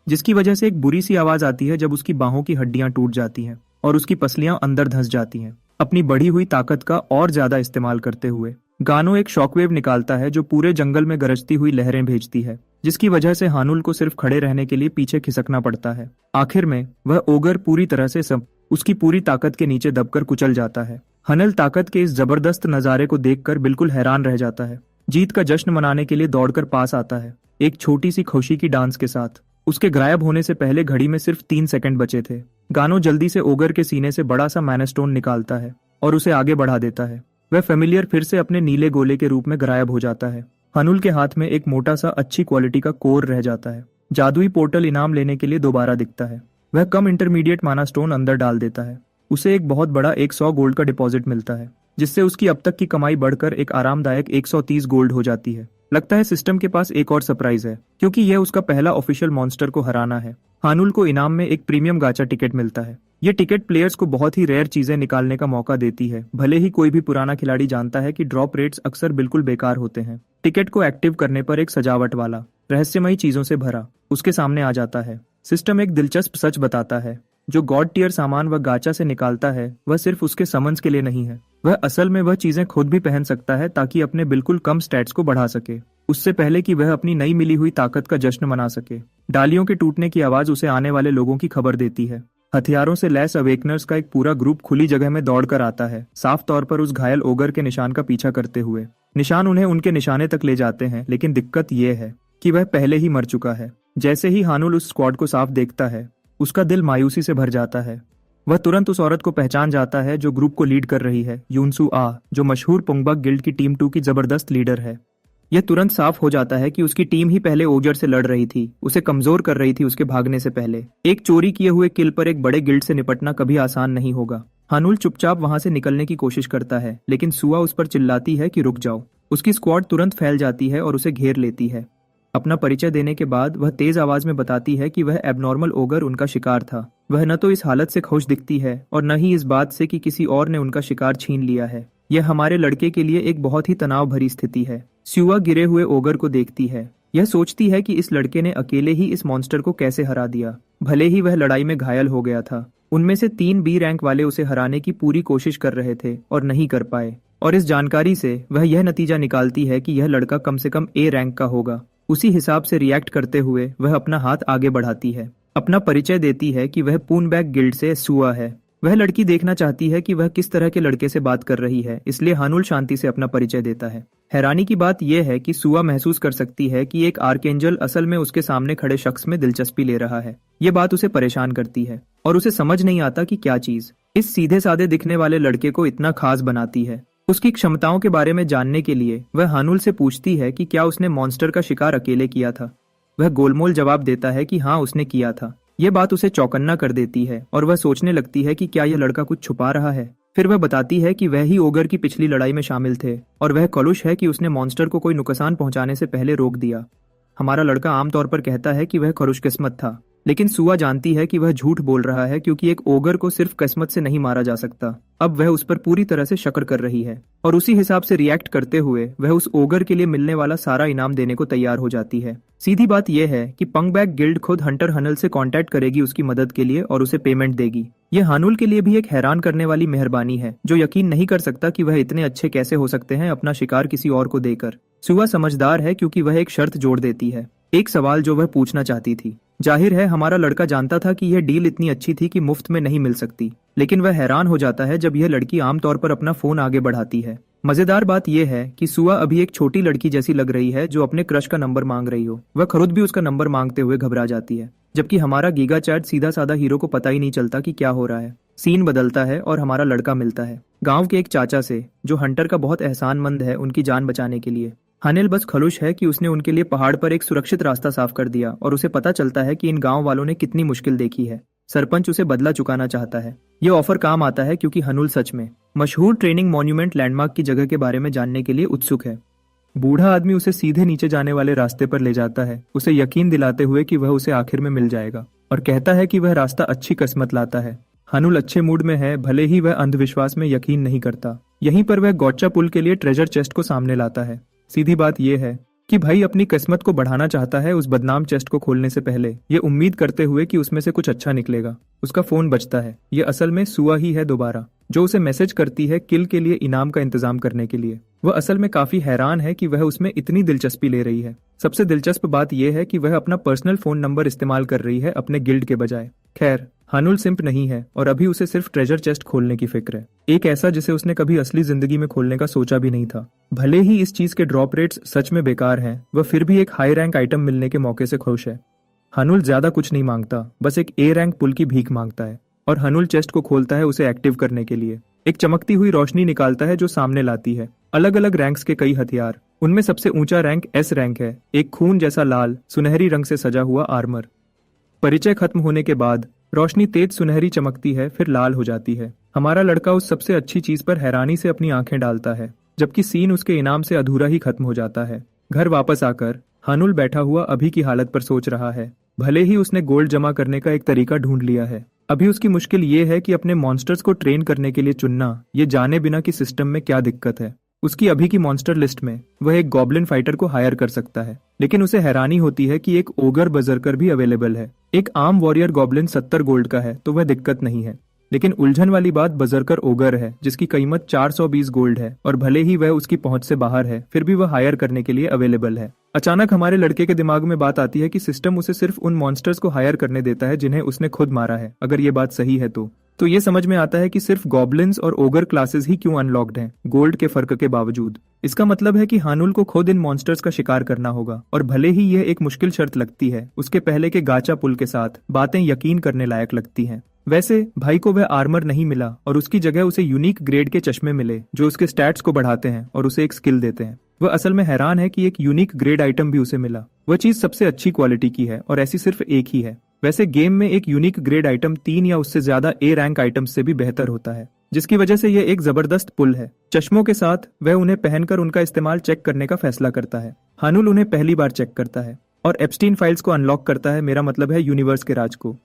जिसकी वजह से एक बुरी सी आवाज आती है जब उसकी बाहों की हड्डियां टूट जाती हैं और उसकी पसलियां अंदर धंस जाती हैं। अपनी बढ़ी हुई ताकत का और ज्यादा इस्तेमाल करते हुए गानो एक शॉकवेव निकालता है जो पूरे जंगल में गरजती हुई लहरें भेजती है जिसकी वजह से हानुल को सिर्फ खड़े रहने के लिए पीछे खिसकना पड़ता है। आखिर में वह ओगर पूरी तरह से उसकी पूरी ताकत के नीचे दबकर कुचल जाता है। हनल ताकत के इस जबरदस्त नजारे को देखकर बिल्कुल हैरान रह जाता है। जीत का जश्न मनाने के लिए दौड़कर पास आता है एक छोटी सी खुशी की डांस के साथ। उसके गायब होने से पहले घड़ी में सिर्फ 3 सेकंड बचे थे। गानो जल्दी से ओगर के सीने से बड़ा सा मैनास्टोन निकालता है और उसे आगे बढ़ा देता है। वह फेमिलियर फिर से अपने नीले गोले के रूप में गायब हो जाता है। हनुल के हाथ में एक मोटा सा अच्छी क्वालिटी का कोर रह जाता है। जादुई पोर्टल इनाम लेने के लिए दोबारा दिखता है। वह कम इंटरमीडिएट माना स्टोन अंदर डाल देता है। उसे एक बहुत बड़ा 100 गोल्ड का डिपॉजिट मिलता है, जिससे उसकी अब तक की कमाई बढ़कर एक आरामदायक 130 गोल्ड हो जाती है। लगता है सिस्टम के पास एक और सरप्राइज है, क्योंकि यह उसका पहला ऑफिशियल मॉन्स्टर को हराना है। हानुल को इनाम में एक प्रीमियम गाचा टिकट मिलता है। ये टिकट प्लेयर्स को बहुत ही रेयर चीजें निकालने का मौका देती है, भले ही कोई भी पुराना खिलाड़ी जानता है कि ड्रॉप रेट्स अक्सर बिल्कुल बेकार होते हैं। टिकट को एक्टिव करने पर एक सजावट वाला, रहस्यमयी चीजों से भरा उसके सामने आ जाता है। सिस्टम एक दिलचस्प सच बताता है, जो गॉड टियर सामान वह गाचा से निकालता है वह सिर्फ उसके समन्स के लिए नहीं है, वह असल में वह चीजें खुद भी पहन सकता है ताकि अपने बिल्कुल कम स्टैट्स को बढ़ा सके, उससे पहले कि वह अपनी नई मिली हुई ताकत का जश्न मना सके। डालियों के टूटने की आवाज उसे आने वाले लोगों की खबर देती है। हथियारों से लैस अवेकनर्स का एक पूरा ग्रुप खुली जगह में दौड़कर आता है, साफ तौर पर उस घायल ओगर के निशान का पीछा करते हुए। निशान उन्हें उनके निशाने तक ले जाते हैं, लेकिन दिक्कत यह है कि वह पहले ही मर चुका है। जैसे ही हानुल उस स्क्वाड को साफ देखता है, उसका दिल मायूसी से भर जाता है। वह तुरंत उस औरत को पहचान जाता है जो ग्रुप को लीड कर रही है, यूनसू आ, जो मशहूर पोंगबक गिल्ड की टीम 2 की जबरदस्त लीडर है। यह तुरंत साफ हो जाता है कि उसकी टीम ही पहले ओजर से लड़ रही थी, उसे कमजोर कर रही थी उसके भागने से पहले। एक चोरी किए हुए किल पर एक बड़े गिल्ड से निपटना कभी आसान नहीं होगा। हानुल चुपचाप वहां से निकलने की कोशिश करता है, लेकिन सुआ उस पर चिल्लाती है कि रुक जाओ। उसकी स्क्वाड तुरंत फैल जाती है और उसे घेर लेती है। अपना परिचय देने के बाद वह तेज आवाज में बताती है कि वह एबनॉर्मल ओगर उनका शिकार था। वह न तो इस हालत से खुश दिखती है और न ही इस बात से कि किसी और ने उनका शिकार छीन लिया है। यह हमारे लड़के के लिए एक बहुत ही तनाव भरी स्थिति है। स्यूआ गिरे हुए ओगर को देखती है। यह सोचती है कि इस लड़के ने अकेले ही इस मॉन्स्टर को कैसे हरा दिया, भले ही वह लड़ाई में घायल हो गया था। उनमें से 3 बी रैंक वाले उसे हराने की पूरी कोशिश कर रहे थे और नहीं कर पाए, और इस जानकारी से वह यह नतीजा निकालती है कि यह लड़का कम से कम ए रैंक का होगा। उसी हिसाब से रिएक्ट करते हुए वह अपना हाथ आगे बढ़ाती है, अपना परिचय देती है कि वह पूनबैक गिल्ड से सुआ है। वह लड़की देखना चाहती है कि वह किस तरह के लड़के से बात कर रही है, इसलिए हानुल शांति से अपना परिचय देता है। हैरानी की बात यह है कि सुआ महसूस कर सकती है कि एक आर्कएंजल असल में उसके सामने खड़े शख्स में दिलचस्पी ले रहा है। यह बात उसे परेशान करती है और उसे समझ नहीं आता कि क्या चीज इस सीधे साधे दिखने वाले लड़के को इतना खास बनाती है। उसकी क्षमताओं के बारे में जानने के लिए वह हानुल से पूछती है कि क्या उसने मॉन्स्टर का शिकार अकेले किया था। वह गोलमोल जवाब देता है कि हाँ, उसने किया था। यह बात उसे चौकन्ना कर देती है और वह सोचने लगती है कि क्या यह लड़का कुछ छुपा रहा है। फिर वह बताती है कि वह ही ओगर की पिछली लड़ाई में शामिल थे और वह कलुष है कि उसने मॉन्स्टर को कोई नुकसान पहुंचाने से पहले रोक दिया। हमारा लड़का आमतौर पर कहता है कि वह खुशकिस्मत था, लेकिन सुआ जानती है कि वह झूठ बोल रहा है, क्योंकि एक ओगर को सिर्फ किस्मत से नहीं मारा जा सकता। अब वह उस पर पूरी तरह से शक्र कर रही है और उसी हिसाब से रिएक्ट करते हुए वह उस ओगर के लिए मिलने वाला सारा इनाम देने को तैयार हो जाती है। सीधी बात यह है कि पंगबैक गिल्ड खुद हंटर हनल से कांटेक्ट करेगी उसकी मदद के लिए और उसे पेमेंट देगी। यह हानुल के लिए भी एक हैरान करने वाली मेहरबानी है, जो यकीन नहीं कर सकता कि वह इतने अच्छे कैसे हो सकते हैं अपना शिकार किसी और को देकर। सुआ समझदार है क्योंकि वह एक शर्त जोड़ देती है, एक सवाल जो वह पूछना चाहती थी। जाहिर है हमारा लड़का जानता था कि यह डील इतनी अच्छी थी कि मुफ्त में नहीं मिल सकती, लेकिन वह हैरान हो जाता है जब यह लड़की आमतौर पर अपना फोन आगे बढ़ाती है। मजेदार बात यह है कि सुआ अभी एक छोटी लड़की जैसी लग रही है जो अपने क्रश का नंबर मांग रही हो। वह खुद भी उसका नंबर मांगते हुए घबरा जाती है, जबकि हमारा गीगा चैट सीधा साधा हीरो को पता ही नहीं चलता कि क्या हो रहा है। सीन बदलता है और हमारा लड़का मिलता है गांव के एक चाचा से, जो हंटर का बहुत एहसानमंद है उनकी जान बचाने के लिए। हानिल बस खलुश है कि उसने उनके लिए पहाड़ पर एक सुरक्षित रास्ता साफ कर दिया और उसे पता चलता है कि इन गांव वालों ने कितनी मुश्किल देखी है। सरपंच उसे बदला चुकाना चाहता है। ये ऑफर काम आता है क्योंकि हनुल सच में मशहूर ट्रेनिंग मॉन्यूमेंट लैंडमार्क की जगह के बारे में जानने के लिए उत्सुक है। बूढ़ा आदमी उसे सीधे नीचे जाने वाले रास्ते पर ले जाता है, उसे यकीन दिलाते हुए कि वह उसे आखिर में मिल जाएगा, और कहता है कि वह रास्ता अच्छी किस्मत लाता है। हनुल अच्छे मूड में है, भले ही वह अंधविश्वास में यकीन नहीं करता। यहीं पर वह गौचा पुल के लिए ट्रेजर चेस्ट को सामने लाता है। सीधी बात यह है कि भाई अपनी किस्मत को बढ़ाना चाहता है उस बदनाम चेस्ट को खोलने से पहले, ये उम्मीद करते हुए कि उसमें से कुछ अच्छा निकलेगा। उसका फोन बजता है। ये असल में सुआ ही है दोबारा, जो उसे मैसेज करती है किल के लिए इनाम का इंतजाम करने के लिए। वह असल में काफी हैरान है कि वह उसमें इतनी दिलचस्पी ले रही है। सबसे दिलचस्प बात यह है कि वह अपना पर्सनल फोन नंबर इस्तेमाल कर रही है अपने गिल्ड के बजाय। खैर, हानुल सिंप नहीं है और अभी उसे सिर्फ ट्रेजर चेस्ट खोलने की फिक्र है, एक ऐसा जिसे उसने कभी असली जिंदगी में खोलने का सोचा भी नहीं था। भले ही इस चीज के ड्रॉप रेट्स सच में बेकार हैं, वह फिर भी एक हाई रैंक आइटम मिलने के मौके से खुश है। हानुल ज्यादा कुछ नहीं मांगता, बस एक ए रैंक पुल की भीख मांगता है, और हानुल चेस्ट को खोलता है उसे एक्टिव करने के लिए। एक चमकती हुई रोशनी निकालता है जो सामने लाती है अलग अलग रैंक्स के कई हथियार। उनमें सबसे ऊंचा रैंक एस रैंक है, एक खून जैसा लाल सुनहरी रंग से सजा हुआ आर्मर। परिचय खत्म होने के बाद रोशनी तेज सुनहरी चमकती है, फिर लाल हो जाती है। हमारा लड़का उस सबसे अच्छी चीज पर हैरानी से अपनी आंखें डालता है, जबकि सीन उसके इनाम से अधूरा ही खत्म हो जाता है। घर वापस आकर हानुल बैठा हुआ अभी की हालत पर सोच रहा है। भले ही उसने गोल्ड जमा करने का एक तरीका ढूंढ लिया है, अभी उसकी मुश्किल ये है कि अपने मॉन्स्टर्स को ट्रेन करने के लिए चुनना, ये जाने बिना कि सिस्टम में क्या दिक्कत है। उसकी अभी की मॉन्स्टर लिस्ट में वह एक गॉब्लिन फाइटर को हायर कर सकता है, लेकिन उसे हैरानी होती है कि एक ओगर बजरकर भी अवेलेबल है। एक आम वॉरियर गॉब्लिन 70 गोल्ड का है तो वह दिक्कत नहीं है, लेकिन उलझन वाली बात बजरकर ओगर है जिसकी कीमत 420 गोल्ड है, और भले ही वह उसकी पहुंच से बाहर है फिर भी वह हायर करने के लिए अवेलेबल है। अचानक हमारे लड़के के दिमाग में बात आती है कि सिस्टम उसे सिर्फ उन मॉन्स्टर्स को हायर करने देता है जिन्हें उसने खुद मारा है। अगर ये बात सही है तो ये समझ में आता है कि सिर्फ गॉब्लिन्स और ओगर क्लासेस ही क्यों अनलॉक्ड हैं, गोल्ड के फर्क के बावजूद। इसका मतलब है कि हानुल को खुद इन मॉन्स्टर्स का शिकार करना होगा, और भले ही यह एक मुश्किल शर्त लगती है, उसके पहले के गाचा पुल के साथ बातें यकीन करने लायक लगती हैं। वैसे भाई को वह आर्मर नहीं मिला और उसकी जगह उसे यूनिक ग्रेड के चश्मे मिले जो उसके स्टैट्स को बढ़ाते हैं और उसे एक स्किल देते हैं। वह असल में हैरान है कि एक यूनिक ग्रेड आइटम भी उसे मिला। वह चीज सबसे अच्छी क्वालिटी की है और ऐसी सिर्फ एक ही है। वैसे गेम में एक यूनिक ग्रेड आइटम 3 या उससे ज्यादा ए रैंक आइटम से भी बेहतर होता है, जिसकी वजह से यह एक जबरदस्त पुल है। चश्मों के साथ वह उन्हें पहनकर उनका इस्तेमाल चेक करने का फैसला करता है। हानुल उन्हें पहली बार चेक करता है और एप्स्टीन फाइल्स को अनलॉक करता है, मेरा मतलब है यूनिवर्स के राज को।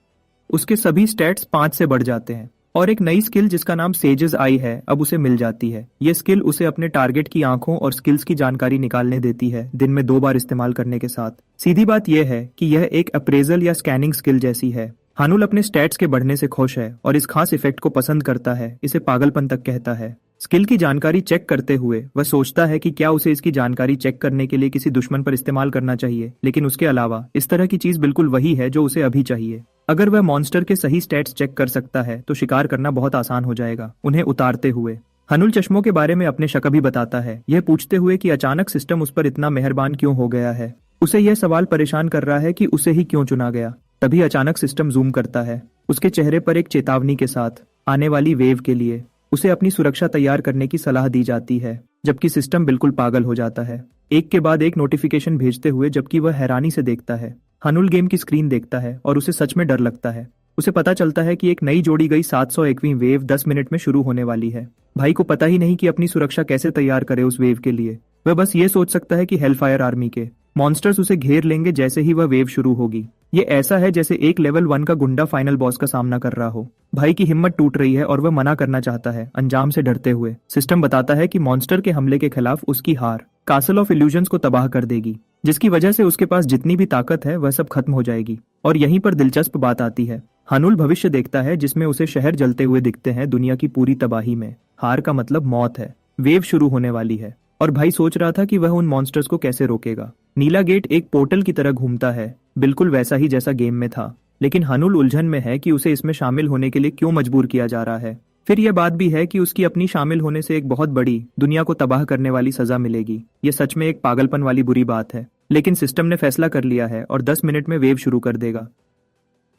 उसके सभी स्टैट्स 5 से बढ़ जाते हैं और एक नई स्किल जिसका नाम सेजेस आई है अब उसे मिल जाती है। ये स्किल उसे अपने टारगेट की आंखों और स्किल्स की जानकारी निकालने देती है, दिन में 2 बार इस्तेमाल करने के साथ। सीधी बात यह है कि यह एक अप्रेजल या स्कैनिंग स्किल जैसी है। हानुल अपने स्टैट्स के बढ़ने से खुश है और इस खास इफेक्ट को पसंद करता है, इसे पागलपन तक कहता है। स्किल की जानकारी चेक करते हुए वह सोचता है कि क्या उसे इसकी जानकारी चेक करने के लिए किसी दुश्मन पर इस्तेमाल करना चाहिए, लेकिन उसके अलावा इस तरह की चीज बिल्कुल वही है जो उसे अभी चाहिए। अगर वह मॉन्स्टर के सही स्टैट्स चेक कर सकता है तो शिकार करना बहुत आसान हो जाएगा। उन्हें उतारते हुए हानुल चश्मों के बारे में अपने शक भी बताता है, यह पूछते हुए कि अचानक सिस्टम उस पर इतना मेहरबान क्यों हो गया है। उसे यह सवाल परेशान कर रहा है कि उसे ही क्यों चुना गया। तभी अचानक सिस्टम जूम करता है, उसके चेहरे पर एक चेतावनी के साथ आने वाली वेव के लिए उसे अपनी सुरक्षा तैयार करने की सलाह दी जाती है, जबकि सिस्टम बिल्कुल पागल हो जाता है, एक के बाद एक नोटिफिकेशन भेजते हुए, जबकि वह हैरानी से देखता है। हानुल गेम की स्क्रीन देखता है और उसे सच में डर लगता है। उसे पता चलता है कि एक नई जोड़ी गई 701वीं वेव 10 मिनट में शुरू होने वाली है। भाई को पता ही नहीं कि अपनी सुरक्षा कैसे तैयार करे उस वेव के लिए। वह बस ये सोच सकता है कि हेलफायर आर्मी के मॉन्स्टर्स उसे घेर लेंगे जैसे ही वह वेव शुरू होगी। ये ऐसा है जैसे एक लेवल 1 का गुंडा फाइनल बॉस का सामना कर रहा हो। भाई की हिम्मत टूट रही है और वह मना करना चाहता है, अंजाम से डरते हुए। सिस्टम बताता है कि मॉन्स्टर के हमले के खिलाफ उसकी हार कासल ऑफ इल्यूजन्स को तबाह कर देगी, जिसकी वजह से उसके पास जितनी भी ताकत है वह सब खत्म हो जाएगी। और यहीं पर दिलचस्प बात आती है। हानुल भविष्य देखता है जिसमें उसे शहर जलते हुए दिखते हैं दुनिया की पूरी तबाही में। हार का मतलब मौत है। वेव शुरू होने वाली है और भाई सोच रहा था कि वह उन मॉन्स्टर्स को कैसे रोकेगा। नीला गेट एक पोर्टल की तरह घूमता है, बिल्कुल वैसा ही जैसा गेम में था, लेकिन हानुल उलझन में है कि उसे इसमें शामिल होने के लिए क्यों मजबूर किया जा रहा है। फिर यह बात भी है कि उसकी अपनी शामिल होने से एक बहुत बड़ी दुनिया को तबाह करने वाली सजा मिलेगी। ये सच में एक पागलपन वाली बुरी बात है, लेकिन सिस्टम ने फैसला कर लिया है और 10 मिनट में वेव शुरू कर देगा।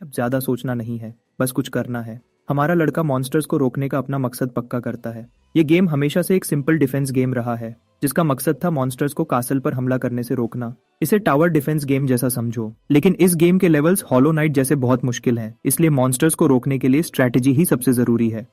अब ज्यादा सोचना नहीं है, बस कुछ करना है। हमारा लड़का मॉन्स्टर्स को रोकने का अपना मकसद पक्का करता है। ये गेम हमेशा से एक सिंपल डिफेंस गेम रहा है, जिसका मकसद था मॉन्स्टर्स को कासल पर हमला करने से रोकना। इसे टावर डिफेंस गेम जैसा समझो, लेकिन इस गेम के लेवल्स हॉलो नाइट जैसे बहुत मुश्किल हैं, इसलिए मॉन्स्टर्स को रोकने के लिए स्ट्रैटेजी ही सबसे जरूरी है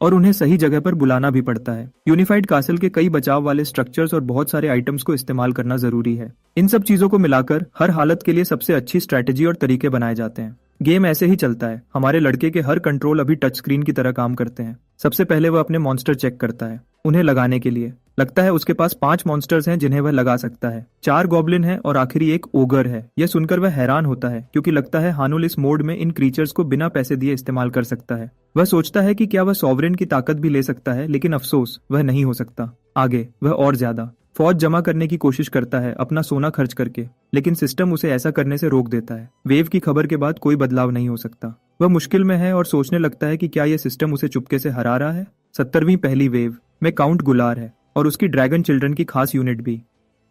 और उन्हें सही जगह पर बुलाना भी पड़ता है। यूनिफाइड कासल के कई बचाव वाले स्ट्रक्चर्स और बहुत सारे आइटम्स को इस्तेमाल करना जरूरी है। इन सब चीजों को मिलाकर हर हालत के लिए सबसे अच्छी स्ट्रैटेजी और तरीके बनाए जाते हैं। गेम ऐसे ही चलता है। हमारे लड़के के हर कंट्रोल अभी टच स्क्रीन की तरह काम करते हैं। सबसे पहले वह अपने मॉन्स्टर चेक करता है, उन्हें लगाने के लिए। लगता है उसके पास 5 मॉन्स्टर्स हैं जिन्हें वह लगा सकता है। 4 गॉब्लिन हैं और आखिरी एक ओगर है। यह सुनकर वह हैरान होता है, क्योंकि लगता है हानुल इस मोड में इन क्रीचर्स को बिना पैसे दिए इस्तेमाल कर सकता है। वह सोचता है कि क्या वह सॉवरेन की ताकत भी ले सकता है, लेकिन अफसोस वह नहीं हो सकता। आगे वह और ज्यादा फौज जमा करने की कोशिश करता है, अपना सोना खर्च करके, लेकिन सिस्टम उसे ऐसा करने से रोक देता है। वेव की खबर के बाद कोई बदलाव नहीं हो सकता। वह मुश्किल में है और सोचने लगता है कि क्या यह सिस्टम उसे चुपके से हरा रहा है। 70वीं पहली वेव में काउंट गुलार है और उसकी ड्रैगन चिल्ड्रन की खास यूनिट भी।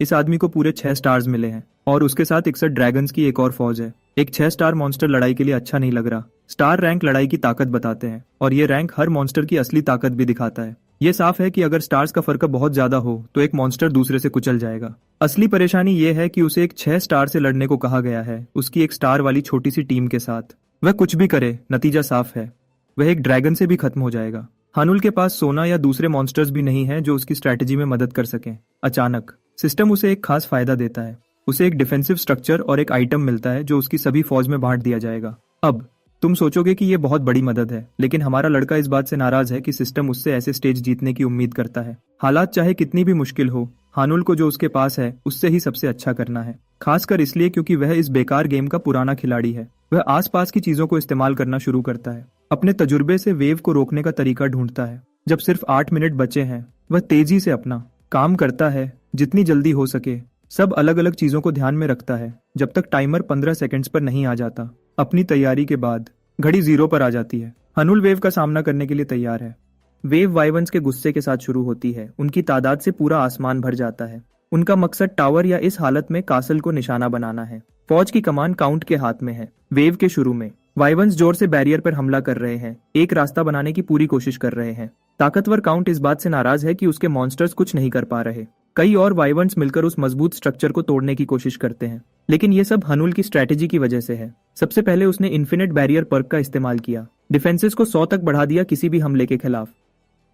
इस आदमी को पूरे 6 स्टार्स मिले हैं और उसके साथ 61 ड्रैगन्स की एक और फौज है। एक 6 स्टार मॉन्स्टर लड़ाई के लिए अच्छा नहीं लग रहा। स्टार रैंक लड़ाई की ताकत बताते हैं और ये रैंक हर मॉन्स्टर की असली ताकत भी दिखाता है। ये साफ है कि अगर स्टार्स का फर्क बहुत ज्यादा हो तो एक मॉन्स्टर दूसरे से कुचल जाएगा। असली परेशानी ये है कि उसे एक 6 स्टार से लड़ने को कहा गया है, उसकी एक स्टार वाली छोटी सी टीम के साथ। वह कुछ भी करे, नतीजा साफ है, वह एक ड्रैगन से भी खत्म हो जाएगा। हानुल के पास सोना या दूसरे मॉन्स्टर्स भी नहीं है जो उसकी स्ट्रैटेजी में मदद कर सकें। अचानक सिस्टम उसे एक खास फायदा देता है। उसे एक डिफेंसिव स्ट्रक्चर और एक आइटम मिलता है जो उसकी सभी फौज में बांट दिया जाएगा। अब तुम सोचोगे कि यह बहुत बड़ी मदद है, लेकिन हमारा लड़का इस बात से नाराज है कि सिस्टम उससे ऐसे स्टेज जीतने की उम्मीद करता है। हालात चाहे कितनी भी मुश्किल हो, हानुल को जो उसके पास है उससे ही सबसे अच्छा करना है। खासकर इसलिए क्योंकि वह इस बेकार गेम का पुराना खिलाड़ी है। वह आसपास की चीजों को इस्तेमाल करना शुरू करता है। अपने तजुर्बे से वेव को रोकने का तरीका ढूंढता है। जब सिर्फ 8 मिनट बचे हैं, वह तेजी से अपना काम करता है, जितनी जल्दी हो सके। सब अलग अलग चीजों को ध्यान में रखता है जब तक टाइमर 15 सेकंड्स पर नहीं आ जाता। अपनी तैयारी के बाद घड़ी 0 पर आ जाती है। हानुल वेव का सामना करने के लिए तैयार है। वेव वाइवन्स के गुस्से के साथ शुरू होती है। उनकी तादाद से पूरा आसमान भर जाता है। उनका मकसद टावर या इस हालत में कासल को निशाना बनाना है। फौज की कमान काउंट के हाथ में है। वेव के शुरू में वाइवन्स जोर से बैरियर पर हमला कर रहे हैं, एक रास्ता बनाने की पूरी कोशिश कर रहे हैं। ताकतवर काउंट इस बात से नाराज है कि उसके मॉन्स्टर्स कुछ नहीं कर पा रहे। कई और वाइवन्स मिलकर उस मजबूत स्ट्रक्चर को तोड़ने की कोशिश करते हैं, लेकिन ये सब हानुल की स्ट्रैटेजी की वजह से है। सबसे पहले उसने इन्फिनिट बैरियर पर्क का इस्तेमाल किया। डिफेंसेस को 100 तक बढ़ा दिया किसी भी हमले के खिलाफ।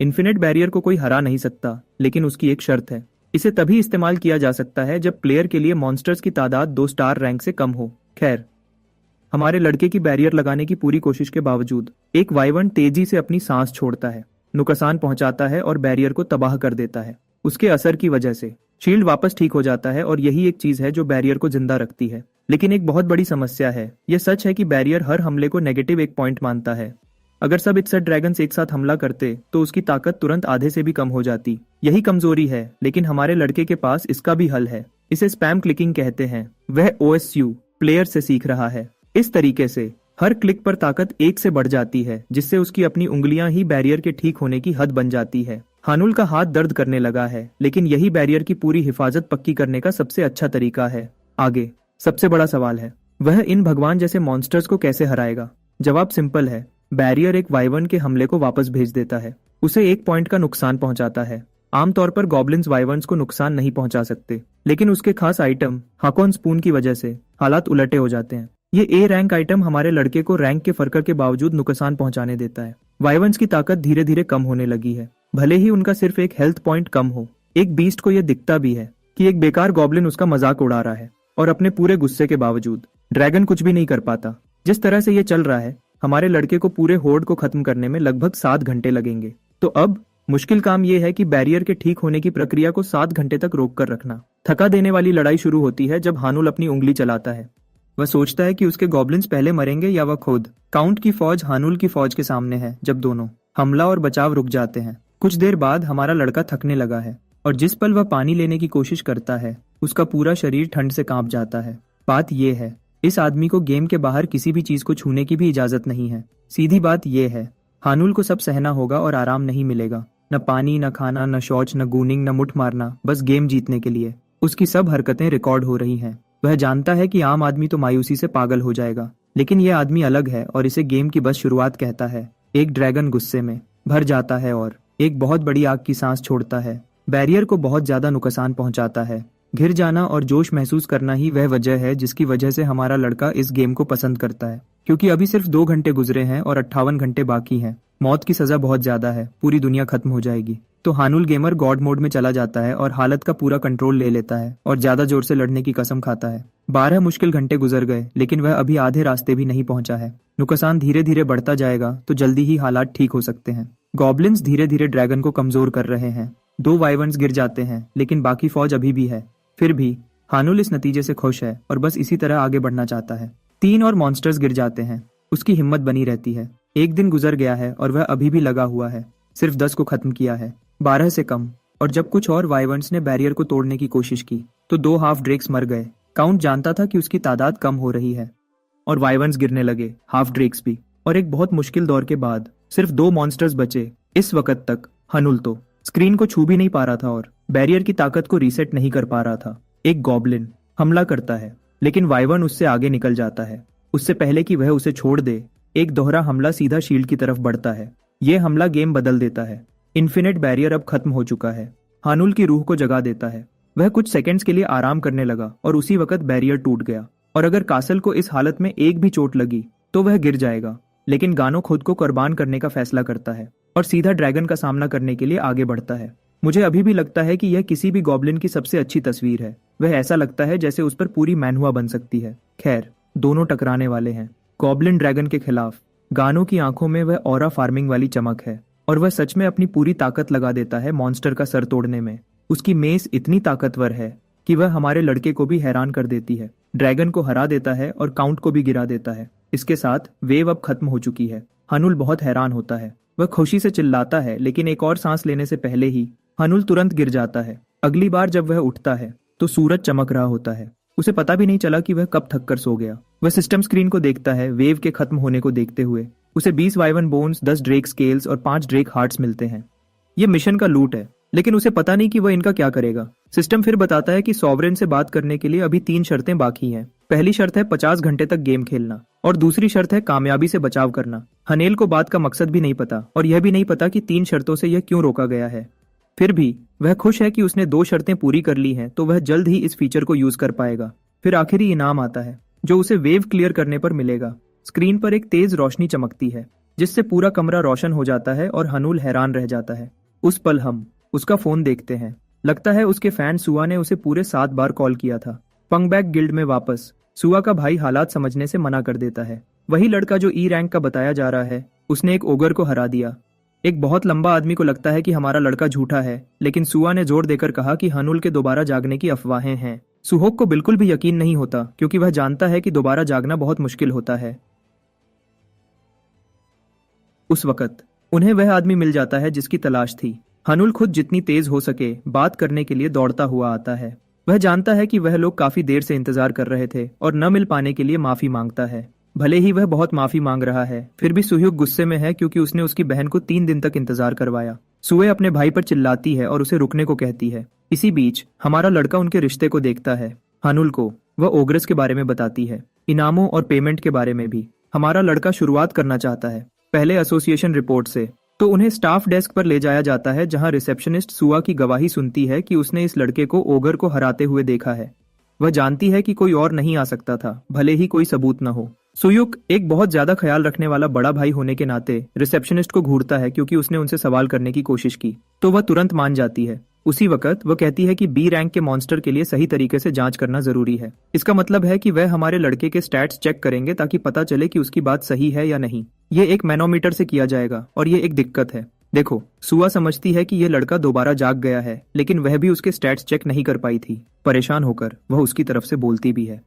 इन्फिनिट बैरियर को कोई हरा नहीं सकता, लेकिन उसकी एक शर्त है। इसे तभी इस्तेमाल किया जा सकता है जब प्लेयर के लिए मॉन्स्टर्स की तादाद 2 स्टार रैंक से कम हो। खैर, हमारे लड़के की बैरियर लगाने की पूरी कोशिश के बावजूद एक वाइवन तेजी से अपनी सांस छोड़ता है, नुकसान पहुंचाता है और बैरियर को तबाह कर देता है। उसके असर की वजह से शील्ड वापस ठीक हो जाता है और यही एक चीज है जो बैरियर को जिंदा रखती है। लेकिन एक बहुत बड़ी समस्या है। यह सच है कि बैरियर हर हमले को नेगेटिव एक पॉइंट मानता है। अगर सब इकसठ ड्रैगन्स एक साथ हमला करते तो उसकी ताकत तुरंत आधे से भी कम हो जाती। यही कमजोरी है, लेकिन हमारे लड़के के पास इसका भी हल है। इसे स्पैम क्लिकिंग कहते हैं। वह OSU प्लेयर से सीख रहा है। इस तरीके से हर क्लिक पर ताकत 1 से बढ़ जाती है, जिससे उसकी अपनी उंगलियां ही बैरियर के ठीक होने की हद बन जाती है। हानुल का हाथ दर्द करने लगा है, लेकिन यही बैरियर की पूरी हिफाजत पक्की करने का सबसे अच्छा तरीका है। आगे सबसे बड़ा सवाल है, वह इन भगवान जैसे मॉन्स्टर्स को कैसे हराएगा? जवाब सिंपल है। बैरियर एक वाइवन के हमले को वापस भेज देता है। उसे 1 पॉइंट का नुकसान पहुंचाता है। आमतौर पर गॉब्लिन्स वाइवन्स को नुकसान नहीं पहुंचा सकते, लेकिन उसके खास आइटम हाकॉन स्पून की वजह से हालात उलटे हो जाते हैं। ये A रैंक आइटम हमारे लड़के को रैंक के फर्कर के बावजूद नुकसान पहुंचाने देता है। वाइवन्स की ताकत धीरे धीरे कम होने लगी है, भले ही उनका सिर्फ एक हेल्थ पॉइंट कम हो। एक बीस्ट को यह दिखता भी है कि एक बेकार गॉब्लिन उसका मजाक उड़ा रहा है, और अपने पूरे गुस्से के बावजूद ड्रैगन कुछ भी नहीं कर पाता। जिस तरह से ये चल रहा है, हमारे लड़के को पूरे होर्ड को खत्म करने में लगभग 7 घंटे लगेंगे। तो अब मुश्किल काम यह है कि बैरियर के ठीक होने की प्रक्रिया को 7 घंटे तक रोक कर रखना। थका देने वाली लड़ाई शुरू होती है जब हानुल अपनी उंगली चलाता है। वह सोचता है कि उसके गॉब्लिन्स पहले मरेंगे या वह खुद। काउंट की फौज हानुल की फौज के सामने है जब दोनों हमला और बचाव रुक जाते हैं। कुछ देर बाद हमारा लड़का थकने लगा है, और जिस पल वह पानी लेने की कोशिश करता है, उसका पूरा शरीर ठंड से कांप जाता है। बात यह है, इस आदमी को गेम के बाहर किसी भी चीज को छूने की भी इजाजत नहीं है। सीधी बात यह है, हानुल को सब सहना होगा और आराम नहीं मिलेगा। न पानी, न खाना, न शौच, न गूनिंग, न मुठ मारना, बस गेम जीतने के लिए। उसकी सब हरकतें रिकॉर्ड हो रही हैं। वह जानता है कि आम आदमी तो मायूसी से पागल हो जाएगा, लेकिन यह आदमी अलग है और इसे गेम की बस शुरुआत कहता है। एक ड्रैगन गुस्से में भर जाता है और एक बहुत बड़ी आग की सांस छोड़ता है। बैरियर को बहुत ज्यादा नुकसान पहुंचाता है। घिर जाना और जोश महसूस करना ही वह वजह है जिसकी वजह से हमारा लड़का इस गेम को पसंद करता है। क्योंकि अभी सिर्फ 2 घंटे गुजरे हैं और 58 घंटे बाकी हैं। मौत की सजा बहुत ज्यादा है, पूरी दुनिया खत्म हो जाएगी। तो हानुल गेमर गॉड मोड में चला जाता है और हालत का पूरा कंट्रोल ले लेता है और ज्यादा जोर से लड़ने की कसम खाता है। 12 मुश्किल घंटे गुजर गए, लेकिन वह अभी आधे रास्ते भी नहीं पहुंचा है। नुकसान धीरे धीरे बढ़ता जाएगा तो जल्दी ही हालात ठीक हो सकते हैं। गॉब्लिन्स धीरे धीरे ड्रैगन को कमजोर कर रहे हैं। 2 वाइवन्स गिर जाते हैं, लेकिन बाकी फौज अभी भी है। फिर भी हानुल इस नतीजे से खुश है और बस इसी तरह आगे बढ़ना चाहता है। 3 और मॉन्स्टर्स गिर जाते हैं। उसकी हिम्मत बनी रहती है। 1 दिन गुजर गया है और वह अभी भी लगा हुआ है। सिर्फ 10 को खत्म किया है, 12 से कम। और जब कुछ और वाइवन्स ने बैरियर को तोड़ने की कोशिश की तो 2 हाफ ड्रेक्स मर गए। काउंट जानता था कि उसकी तादाद कम हो रही है और वाइवन्स गिरने लगे, हाफ ड्रेक्स भी। और एक बहुत मुश्किल दौर के बाद सिर्फ 2 मॉन्स्टर्स बचे। इस वक्त तक हानुल तो स्क्रीन को छू भी नहीं पा रहा था और बैरियर की ताकत को रीसेट नहीं कर पा रहा था। एक गॉब्लिन हमला करता है, लेकिन वाइवन उससे आगे निकल जाता है। उससे पहले कि वह उसे छोड़ दे, एक दोहरा हमला सीधा शील्ड की तरफ बढ़ता है। यह हमला गेम बदल देता है। इन्फिनिट बैरियर अब खत्म हो चुका है। हानुल की रूह को जगा देता है। वह कुछ सेकंड्स के लिए आराम करने लगा और उसी वक्त बैरियर टूट गया। और अगर कासल को इस हालत में एक भी चोट लगी तो वह गिर जाएगा, लेकिन गानो खुद को कुर्बान करने का फैसला करता है। और सीधा ड्रैगन का सामना करने के लिए आगे बढ़ता है। मुझे अभी भी लगता है कि यह किसी भी गॉब्लिन की सबसे अच्छी तस्वीर है। वह ऐसा लगता है जैसे उस पर पूरी मैनहुआ बन सकती है। खैर, दोनों टकराने वाले हैं गॉब्लिन ड्रैगन के खिलाफ। गानों की आंखों में वह ऑरा फार्मिंग वाली चमक है और वह सच में अपनी पूरी ताकत लगा देता है मॉन्स्टर का सर तोड़ने में। उसकी मेस इतनी ताकतवर है कि वह हमारे लड़के को भी हैरान कर देती है। ड्रैगन को हरा देता है और काउंट को भी गिरा देता है। इसके साथ वेव अब खत्म हो चुकी है। हनुल बहुत हैरान होता है। वह खुशी से चिल्लाता है, लेकिन एक और सांस लेने से पहले ही हनुल तुरंत गिर जाता है। अगली बार जब वह उठता है तो सूरज चमक रहा होता है। उसे पता भी नहीं चला कि वह कब थक कर सो गया। वह सिस्टम स्क्रीन को देखता है, वेव के खत्म होने को देखते हुए। उसे 20 वाइवन बोन्स, 10 ड्रेक स्केल्स और 5 ड्रेक हार्ट्स मिलते हैं। यह मिशन का लूट है, लेकिन उसे पता नहीं कि वह इनका क्या करेगा। सिस्टम फिर बताता है कि सॉवरेन से बात करने के लिए अभी 3 शर्तें बाकी हैं। पहली शर्त है 50 घंटे तक गेम खेलना और दूसरी शर्त है कामयाबी से बचाव करना। हनेल को बात का मकसद भी नहीं पता और यह भी नहीं पता कि 3 शर्तों से यह क्यों रोका गया है। फिर भी वह खुश है कि उसने 2 शर्तें पूरी कर ली हैं, तो वह जल्द ही इस फीचर को यूज कर पाएगा। फिर आखिरी इनाम आता है जो उसे वेव क्लियर करने पर मिलेगा। स्क्रीन पर एक तेज रोशनी चमकती है जिससे पूरा कमरा रोशन हो जाता है और हनुल हैरान रह जाता है। उस पल हम उसका फोन देखते हैं। लगता है उसके फैन सुआ ने उसे पूरे 7 बार कॉल किया था। पंगबैक गिल्ड में वापस सुआ का भाई हालात समझने से मना कर देता है। वही लड़का जो ई रैंक का बताया जा रहा है, उसने एक ओगर को हरा दिया। एक बहुत लंबा आदमी को लगता है कि हमारा लड़का झूठा है, लेकिन सुआ ने जोर देकर कहा कि हनुल के दोबारा जागने की अफवाहें हैं। सुहोक को बिल्कुल भी यकीन नहीं होता क्योंकि वह जानता है कि दोबारा जागना बहुत मुश्किल होता है। उस वक्त उन्हें वह आदमी मिल जाता है जिसकी तलाश थी। हनुल खुद जितनी तेज हो सके बात करने के लिए दौड़ता हुआ आता है। वह जानता है कि वह लोग काफी देर से इंतजार कर रहे थे और न मिल पाने के लिए माफी मांगता है। भले ही वह बहुत माफी मांग रहा है, फिर भी सुह्युक गुस्से में है क्योंकि उसने उसकी बहन को 3 दिन तक इंतजार करवाया। सुए अपने भाई पर चिल्लाती है और उसे रुकने को कहती है। इसी बीच हमारा लड़का उनके रिश्ते को देखता है। हनुल को वह ओग्रेस के बारे में बताती है, इनामों और पेमेंट के बारे में भी। हमारा लड़का शुरुआत करना चाहता है, पहले एसोसिएशन रिपोर्ट से। तो उन्हें स्टाफ डेस्क पर ले जाया जाता है जहां रिसेप्शनिस्ट सुआ की गवाही सुनती है कि उसने इस लड़के को ओगर को हराते हुए देखा है। वह जानती है कि कोई और नहीं आ सकता था, भले ही कोई सबूत न हो। सुयुक एक बहुत ज्यादा ख्याल रखने वाला बड़ा भाई होने के नाते रिसेप्शनिस्ट को घूरता है क्योंकि उसने उनसे सवाल करने की कोशिश की, तो वह तुरंत मान जाती है। उसी वक्त वह कहती है कि बी रैंक के मॉन्स्टर के लिए सही तरीके से जांच करना जरूरी है। इसका मतलब है कि वह हमारे लड़के के स्टैट्स चेक करेंगे ताकि पता चले कि उसकी बात सही है या नहीं। ये एक मैनोमीटर से किया जाएगा और ये एक दिक्कत है। देखो, सुआ समझती है कि यह लड़का दोबारा जाग गया है, लेकिन वह भी उसके स्टैट्स चेक नहीं कर पाई थी। परेशान होकर वह उसकी तरफ से बोलती भी है,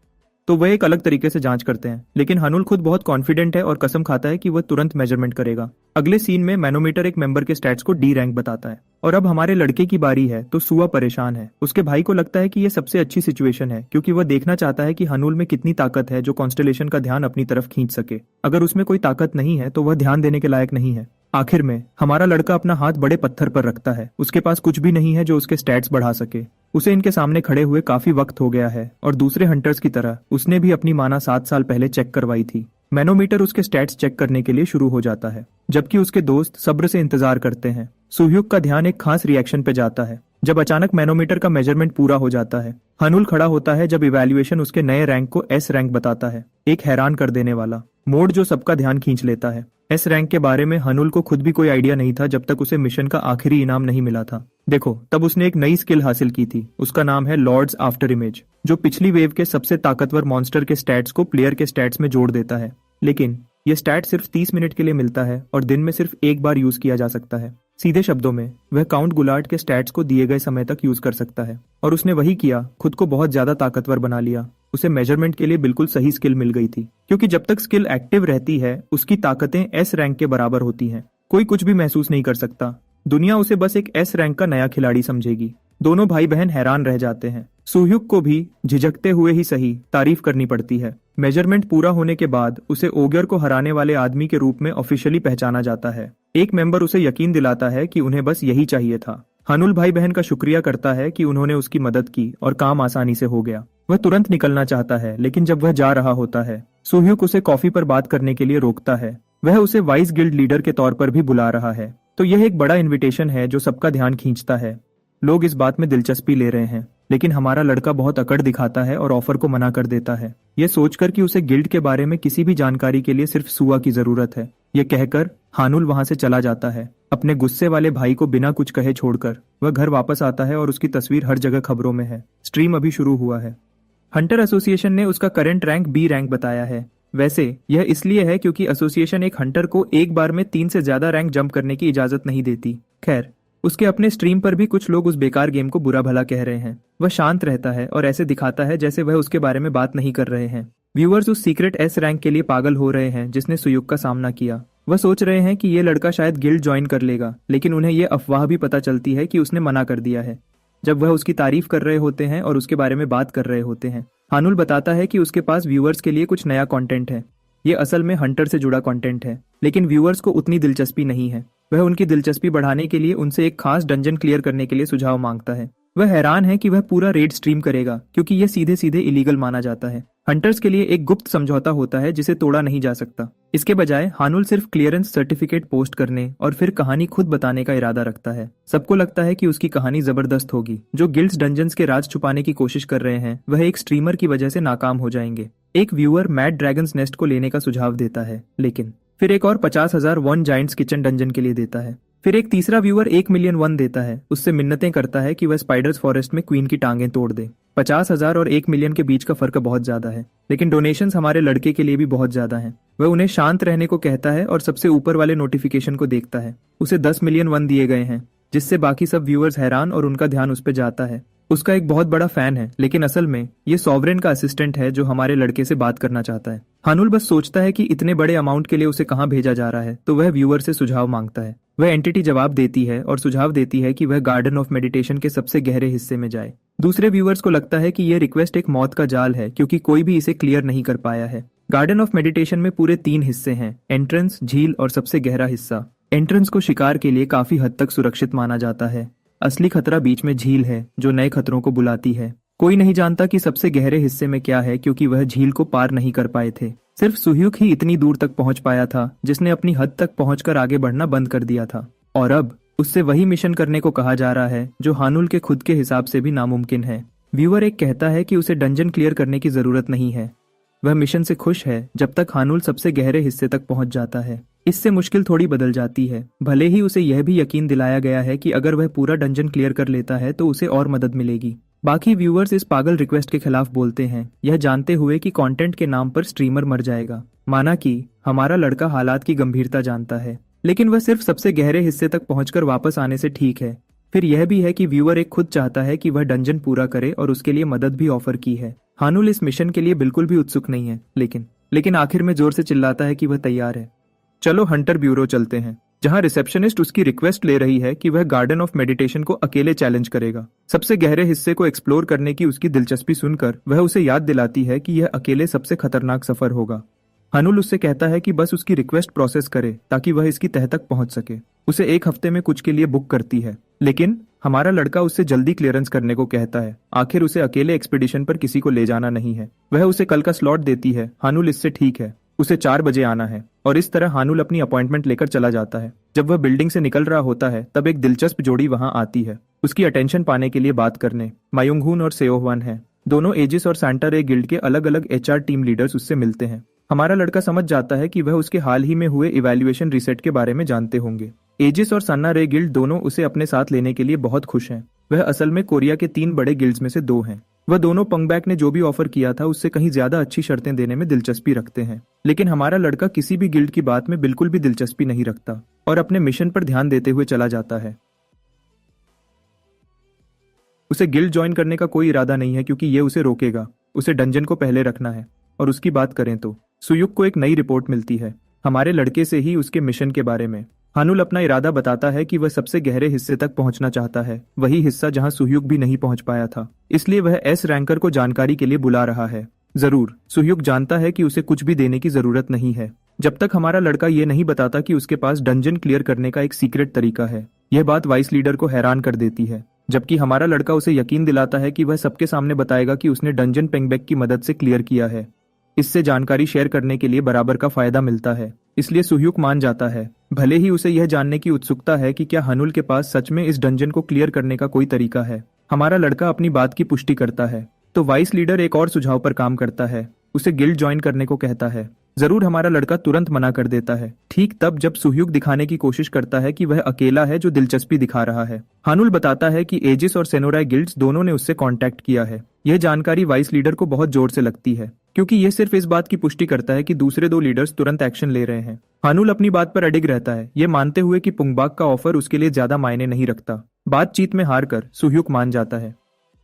तो वह एक अलग तरीके से जांच करते हैं। लेकिन हनुल खुद बहुत कॉन्फिडेंट है और कसम खाता है कि वह तुरंत मेजरमेंट करेगा। अगले सीन में मैनोमीटर एक मेंबर के स्टैट्स को डी रैंक बताता है और अब हमारे लड़के की बारी है। तो सुआ परेशान है। उसके भाई को लगता है कि यह सबसे अच्छी सिचुएशन है क्योंकि वह देखना चाहता है कि हनुल में कितनी ताकत है जो कॉन्स्टेलेशन का ध्यान अपनी तरफ खींच सके। अगर उसमें कोई ताकत नहीं है तो वह ध्यान देने के लायक नहीं है। आखिर में हमारा लड़का अपना हाथ बड़े पत्थर पर रखता है। उसके पास कुछ भी नहीं है जो उसके स्टैट्स बढ़ा सके। उसे इनके सामने खड़े हुए काफी वक्त हो गया है और दूसरे हंटर्स की तरह उसने भी अपनी माना 7 साल पहले चेक करवाई थी। मैनोमीटर उसके स्टैट्स चेक करने के लिए शुरू हो जाता है, जबकि उसके दोस्त सब्र से इंतजार करते हैं। सुह्युक का ध्यान एक खास रिएक्शन पे जाता है जब अचानक मैनोमीटर का मेजरमेंट पूरा हो जाता है। हनुल खड़ा होता है जब इवैल्यूएशन उसके नए रैंक को एस रैंक बताता है। एक हैरान कर देने वाला मोड जो सबका ध्यान खींच लेता है। एस रैंक के बारे में हनुल को खुद भी कोई आइडिया नहीं था जब तक उसे मिशन का आखिरी इनाम नहीं मिला था। देखो, तब उसने एक नई स्किल हासिल की थी। उसका नाम है लॉर्ड्स आफ्टर इमेज, जो पिछली वेव के सबसे ताकतवर मॉन्स्टर के स्टैट्स को प्लेयर के स्टैट्स में जोड़ देता है। लेकिन यह स्टैट सिर्फ 30 मिनट के लिए मिलता है और दिन में सिर्फ एक बार यूज किया जा सकता है। सीधे शब्दों में वह काउंट गुलाट के स्टैट्स को दिए गए समय तक यूज कर सकता है और उसने वही किया, खुद को बहुत ज्यादा ताकतवर बना लिया। उसे मेजरमेंट के लिए बिल्कुल सही स्किल मिल गई थी क्योंकि जब तक स्किल एक्टिव रहती है उसकी ताकतें एस रैंक के बराबर होती हैं। कोई कुछ भी महसूस नहीं कर सकता। दुनिया उसे बस एक एस रैंक का नया खिलाड़ी समझेगी। दोनों भाई बहन हैरान रह जाते हैं। सुह्युक को भी झिझकते हुए ही सही तारीफ करनी पड़ती है। मेजरमेंट पूरा होने के बाद उसे ओगर को हराने वाले आदमी के रूप में ऑफिशियली पहचाना जाता है। एक मेंबर उसे यकीन दिलाता है कि उन्हें बस यही चाहिए था। हनुल भाई बहन का शुक्रिया करता है कि उन्होंने उसकी मदद की और काम आसानी से हो गया। वह तुरंत निकलना चाहता है, लेकिन जब वह जा रहा होता है सुह्युक उसे कॉफी पर बात करने के लिए रोकता है। वह उसे वाइस गिल्ड लीडर के तौर पर भी बुला रहा है, तो यह एक बड़ा इन्विटेशन है जो सबका ध्यान खींचता है। लोग इस बात में दिलचस्पी ले रहे हैं, लेकिन हमारा लड़का बहुत अकड़ दिखाता है और ऑफर को मना कर देता है, यह सोचकर कि उसे गिल्ड के बारे में किसी भी जानकारी के लिए सिर्फ सुआ की जरूरत है। ये कहकर हानुल वहां से चला जाता है। अपने गुस्से वाले भाई को बिना कुछ कहे छोड़कर वह घर वापस आता है और उसकी तस्वीर हर जगह खबरों में है। स्ट्रीम अभी शुरू हुआ है। हंटर एसोसिएशन ने उसका करंट रैंक बी रैंक बताया है। वैसे यह इसलिए है क्योंकि एसोसिएशन एक हंटर को एक बार में 3 से ज्यादा रैंक जंप करने की इजाजत नहीं देती। खैर, उसके अपने स्ट्रीम पर भी कुछ लोग उस बेकार गेम को बुरा भला कह रहे हैं। वह शांत रहता है और ऐसे दिखाता है जैसे वह उसके बारे में बात नहीं कर रहे हैं। व्यूअर्स उस सीक्रेट एस रैंक के लिए पागल हो रहे हैं जिसने सुयुग का सामना किया। वह सोच रहे हैं कि ये लड़का शायद गिल्ड ज्वाइन कर लेगा, लेकिन उन्हें यह अफवाह भी पता चलती है कि उसने मना कर दिया है। जब वह उसकी तारीफ कर रहे होते हैं और उसके बारे में बात कर रहे होते हैं, हानुल बताता है कि उसके पास व्यूअर्स के लिए कुछ नया कंटेंट है। ये असल में हंटर से जुड़ा कंटेंट है, लेकिन व्यूअर्स को उतनी दिलचस्पी नहीं है। वह उनकी दिलचस्पी बढ़ाने के लिए उनसे एक खास डंजन क्लियर करने के लिए सुझाव मांगता है। वह हैरान है कि वह पूरा रेड स्ट्रीम करेगा क्योंकि यह सीधे सीधे इलीगल माना जाता है। हंटर्स के लिए एक गुप्त समझौता होता है जिसे तोड़ा नहीं जा सकता। इसके बजाय हानुल सिर्फ क्लियरेंस सर्टिफिकेट पोस्ट करने और फिर कहानी खुद बताने का इरादा रखता है। सबको लगता है कि उसकी कहानी जबरदस्त होगी। जो गिल्ड्स डंजन्स के राज छुपाने की कोशिश कर रहे हैं वह एक स्ट्रीमर की वजह से नाकाम हो जाएंगे। एक व्यूअर मैड ड्रैगन्स नेस्ट को लेने का सुझाव देता है, लेकिन फिर एक और 50,000 वन जाइंट्स किचन डंजन के लिए देता है। फिर एक तीसरा व्यूअर 1 मिलियन वन देता है। उससे मिन्नतें करता है कि वह स्पाइडर्स फॉरेस्ट में क्वीन की टांगें तोड़ दे। 50,000 और 1 मिलियन के बीच का फर्क बहुत ज्यादा है, लेकिन डोनेशंस हमारे लड़के के लिए भी बहुत ज्यादा हैं। वह उन्हें शांत रहने को कहता है और सबसे ऊपर वाले नोटिफिकेशन को देखता है। उसे 10 मिलियन वन दिए गए हैं, जिससे बाकी सब व्यूअर्स हैरान और उनका ध्यान उस पर जाता है। उसका एक बहुत बड़ा फैन है, लेकिन असल में ये सॉवरेन का असिस्टेंट है जो हमारे लड़के से बात करना चाहता है। हानुल बस सोचता है कि इतने बड़े अमाउंट के लिए उसे कहाँ भेजा जा रहा है, तो वह व्यूअर से सुझाव मांगता है। वह एंटिटी जवाब देती है और सुझाव देती है कि वह गार्डन ऑफ मेडिटेशन के सबसे गहरे हिस्से में जाए। दूसरे व्यूअर्स को लगता है कि यह रिक्वेस्ट एक मौत का जाल है क्योंकि कोई भी इसे क्लियर नहीं कर पाया है। गार्डन ऑफ मेडिटेशन में पूरे 3 हिस्से हैं, एंट्रेंस, झील और सबसे गहरा हिस्सा। एंट्रेंस को शिकार के लिए काफी हद तक सुरक्षित माना जाता है। असली खतरा बीच में झील है जो नए खतरों को बुलाती है। कोई नहीं जानता कि सबसे गहरे हिस्से में क्या है क्योंकि वह झील को पार नहीं कर पाए थे। सिर्फ सुह्युक ही इतनी दूर तक पहुंच पाया था, जिसने अपनी हद तक पहुंचकर आगे बढ़ना बंद कर दिया था। और अब उससे वही मिशन करने को कहा जा रहा है जो हानुल के खुद के हिसाब से भी नामुमकिन है। व्यूअर एक कहता है कि उसे डंजन क्लियर करने की जरूरत नहीं है। वह मिशन से खुश है जब तक हानुल सबसे गहरे हिस्से तक पहुंच जाता है। इससे मुश्किल थोड़ी बदल जाती है। भले ही उसे यह भी यकीन दिलाया गया है कि अगर वह पूरा डंजन क्लियर कर लेता है तो उसे और मदद मिलेगी। बाकी व्यूअर्स इस पागल रिक्वेस्ट के खिलाफ बोलते हैं, यह जानते हुए कि कंटेंट के नाम पर स्ट्रीमर मर जाएगा। माना कि हमारा लड़का हालात की गंभीरता जानता है, लेकिन वह सिर्फ सबसे गहरे हिस्से तक पहुंचकर वापस आने से ठीक है। फिर यह भी है कि व्यूअर एक खुद चाहता है कि वह डंजन पूरा करे और उसके लिए मदद भी ऑफर की है। हानुल इस मिशन के लिए बिल्कुल भी उत्सुक नहीं है, लेकिन आखिर में जोर से चिल्लाता है कि वह तैयार है। चलो हंटर ब्यूरो चलते हैं, जहां रिसेप्शनिस्ट उसकी रिक्वेस्ट ले रही है कि वह गार्डन ऑफ मेडिटेशन को अकेले चैलेंज करेगा। सबसे गहरे हिस्से को एक्सप्लोर करने की उसकी दिलचस्पी सुनकर वह उसे याद दिलाती है कि यह अकेले सबसे खतरनाक सफर होगा। हानुल उससे कहता है कि बस उसकी रिक्वेस्ट प्रोसेस करे ताकि वह इसकी तह तक पहुंच सके। उसे 1 हफ्ते में कुछ के लिए बुक करती है, लेकिन हमारा लड़का उससे जल्दी क्लियरेंस करने को कहता है। आखिर उसे अकेले एक्सपीडिशन पर किसी को ले जाना नहीं है। वह उसे कल का स्लॉट देती है। हानुल इससे ठीक है, उसे 4 बजे आना है। और इस तरह हानुल अपनी अपॉइंटमेंट लेकर चला जाता है। जब वह बिल्डिंग से निकल रहा होता है तब एक दिलचस्प जोड़ी वहां आती है, उसकी अटेंशन पाने के लिए बात करने। मायुंगहून और सेओहवान है। दोनों एजिस और सैंटा रे गिल्ड के अलग अलग HR टीम लीडर्स उससे मिलते हैं। हमारा लड़का समझ जाता है कि वह उसके हाल ही में हुए इवैल्यूएशन रिसेट के बारे में जानते होंगे। एजिस और सन्ना रे गिल्ड दोनों उसे अपने साथ लेने के लिए बहुत खुश हैं। वह असल में कोरिया के 3 बड़े गिल्ड्स में से 2 हैं। वह दोनों पंगबैक ने जो भी ऑफर किया था उससे कहीं ज्यादा अच्छी शर्तें देने में दिलचस्पी रखते हैं। लेकिन हमारा लड़का किसी भी गिल्ड की बात में बिल्कुल भी दिलचस्पी नहीं रखता और अपने मिशन पर ध्यान देते हुए चला जाता है। उसे गिल्ड ज्वाइन करने का कोई इरादा नहीं है क्योंकि ये उसे रोकेगा। उसे डंजन को पहले रखना है। और उसकी बात करें तो सुयुक को एक नई रिपोर्ट मिलती है हमारे लड़के से ही उसके मिशन के बारे में। हानुल अपना इरादा बताता है कि वह सबसे गहरे हिस्से तक पहुंचना चाहता है, वही हिस्सा जहां सुह्युक भी नहीं पहुंच पाया था। इसलिए वह एस रैंकर को जानकारी के लिए बुला रहा है। जरूर, सुह्युक जानता है कि उसे कुछ भी देने की जरूरत नहीं है जब तक हमारा लड़का ये नहीं बताता कि उसके पास डंजन क्लियर करने का एक सीक्रेट तरीका है। यह बात वाइस लीडर को हैरान कर देती है, जबकि हमारा लड़का उसे यकीन दिलाता है कि वह सबके सामने बताएगा कि उसने डंजन पेंगबैक की मदद से क्लियर किया है। इससे जानकारी शेयर करने के लिए बराबर का फायदा मिलता है, इसलिए सुह्युक मान जाता है। भले ही उसे यह जानने की उत्सुकता है कि क्या हानुल के पास सच में इस डंजन को क्लियर करने का कोई तरीका है। हमारा लड़का अपनी बात की पुष्टि करता है तो वाइस लीडर एक और सुझाव पर काम करता है। उसे गिल्ड ज्वाइन करने को कहता है। जरूर हमारा लड़का तुरंत मना कर देता है, ठीक तब जब सुह्युक दिखाने की कोशिश करता है कि वह अकेला है जो दिलचस्पी दिखा रहा है। हानुल बताता है कि एजिस और सेनोराई गिल्ड्स दोनों ने उससे कांटेक्ट किया है। यह जानकारी वाइस लीडर को बहुत जोर से लगती है, क्योंकि यह सिर्फ इस बात की पुष्टि करता है कि दूसरे दो लीडर्स तुरंत एक्शन ले रहे हैं। हानुल अपनी बात पर अडिग रहता है, ये मानते हुए कि पुंगबाक का ऑफर उसके लिए ज्यादा मायने नहीं रखता। बातचीत में हारकर सुह्युक मान जाता है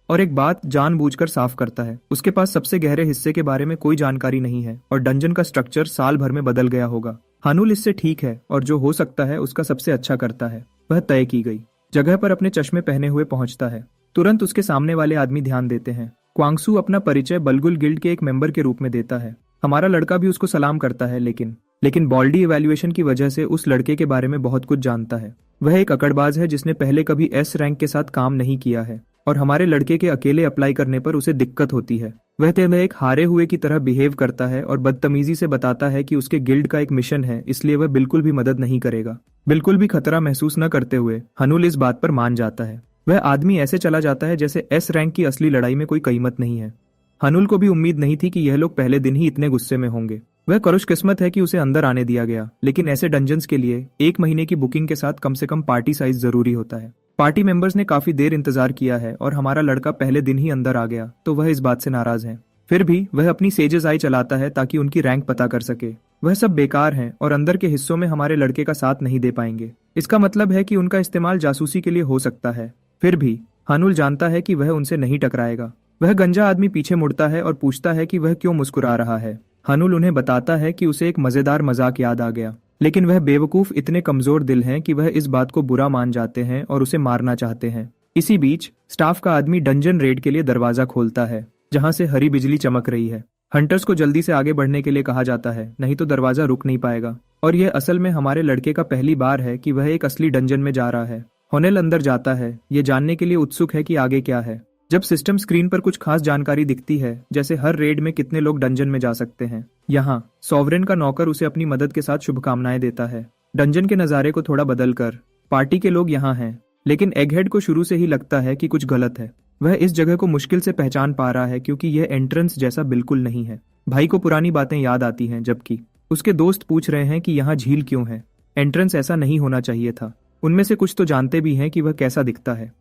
और एक बात जानबूझकर साफ करता है, उसके पास सबसे गहरे हिस्से के बारे में कोई जानकारी नहीं है और डंजन का स्ट्रक्चर साल भर में बदल गया होगा। हानुल इससे ठीक है और जो हो सकता है उसका सबसे अच्छा करता है। वह तय की गई जगह पर अपने चश्मे पहने हुए पहुंचता है। तुरंत उसके सामने वाले आदमी ध्यान देते हैं। क्वांगसू अपना परिचय बलगुल गिल्ड के एक मेंबर के रूप में देता है। हमारा लड़का भी उसको सलाम करता है, लेकिन बॉल्डी इवैल्यूएशन की वजह से उस लड़के के बारे में बहुत कुछ जानता है। वह एक अकड़बाज है जिसने पहले कभी एस रैंक के साथ काम नहीं किया है और हमारे लड़के के अकेले अप्लाई करने पर उसे दिक्कत होती है। वह एक हारे हुए की तरह बिहेव करता है और बदतमीजी से बताता है कि उसके गिल्ड का एक मिशन है, इसलिए वह बिल्कुल भी मदद नहीं करेगा। बिल्कुल भी खतरा महसूस न करते हुए हानुल इस बात पर मान जाता है। वह आदमी ऐसे चला जाता है जैसे एस रैंक की असली लड़ाई में कोई कीमत नहीं है। हानुल को भी उम्मीद नहीं थी कि यह लोग पहले दिन ही इतने गुस्से में होंगे। वह खुशकिस्मत है कि उसे अंदर आने दिया गया, लेकिन ऐसे डंजन्स के लिए 1 महीने की बुकिंग के साथ कम से कम पार्टी साइज जरूरी होता है। पार्टी मेंबर्स ने काफी देर इंतजार किया है और हमारा लड़का पहले दिन ही अंदर आ गया, तो वह इस बात से नाराज है। फिर भी वह अपनी सेजेस आई चलाता है ताकि उनकी रैंक पता कर सके। वह सब बेकार हैं और अंदर के हिस्सों में हमारे लड़के का साथ नहीं दे पाएंगे। इसका मतलब है कि उनका इस्तेमाल जासूसी के लिए हो सकता है। फिर भी हानुल जानता है कि वह उनसे नहीं टकराएगा। वह गंजा आदमी पीछे मुड़ता है और पूछता है कि वह क्यों मुस्कुरा रहा है। हानुल उन्हें बताता है कि उसे एक मजेदार मजाक याद आ गया, लेकिन वह बेवकूफ इतने कमजोर दिल हैं कि वह इस बात को बुरा मान जाते हैं और उसे मारना चाहते हैं। इसी बीच स्टाफ का आदमी डंजन रेड के लिए दरवाजा खोलता है, जहां से हरी बिजली चमक रही है। हंटर्स को जल्दी से आगे बढ़ने के लिए कहा जाता है, नहीं तो दरवाजा रुक नहीं पाएगा। और यह असल में हमारे लड़के का पहली बार है कि वह एक असली डंजन में जा रहा है। होनेल अंदर जाता है, ये जानने के लिए उत्सुक है कि आगे क्या है। जब सिस्टम स्क्रीन पर कुछ खास जानकारी दिखती है, जैसे हर रेड में कितने लोग डंजन में जा सकते हैं। यहाँ सॉवरेन का नौकर उसे अपनी मदद के साथ शुभकामनाएं देता है। डंजन के नजारे को थोड़ा बदलकर पार्टी के लोग यहाँ हैं, लेकिन एगहेड को शुरू से ही लगता है कि कुछ गलत है। वह इस जगह को मुश्किल से पहचान पा रहा है क्योंकि यह एंट्रेंस जैसा बिल्कुल नहीं है। भाई को पुरानी बातें याद आती हैं, जबकि उसके दोस्त पूछ रहे हैं कि यहाँ झील क्यों है। एंट्रेंस ऐसा नहीं होना चाहिए था। उनमें से कुछ तो जानते भी हैं कि वह कैसा दिखता है।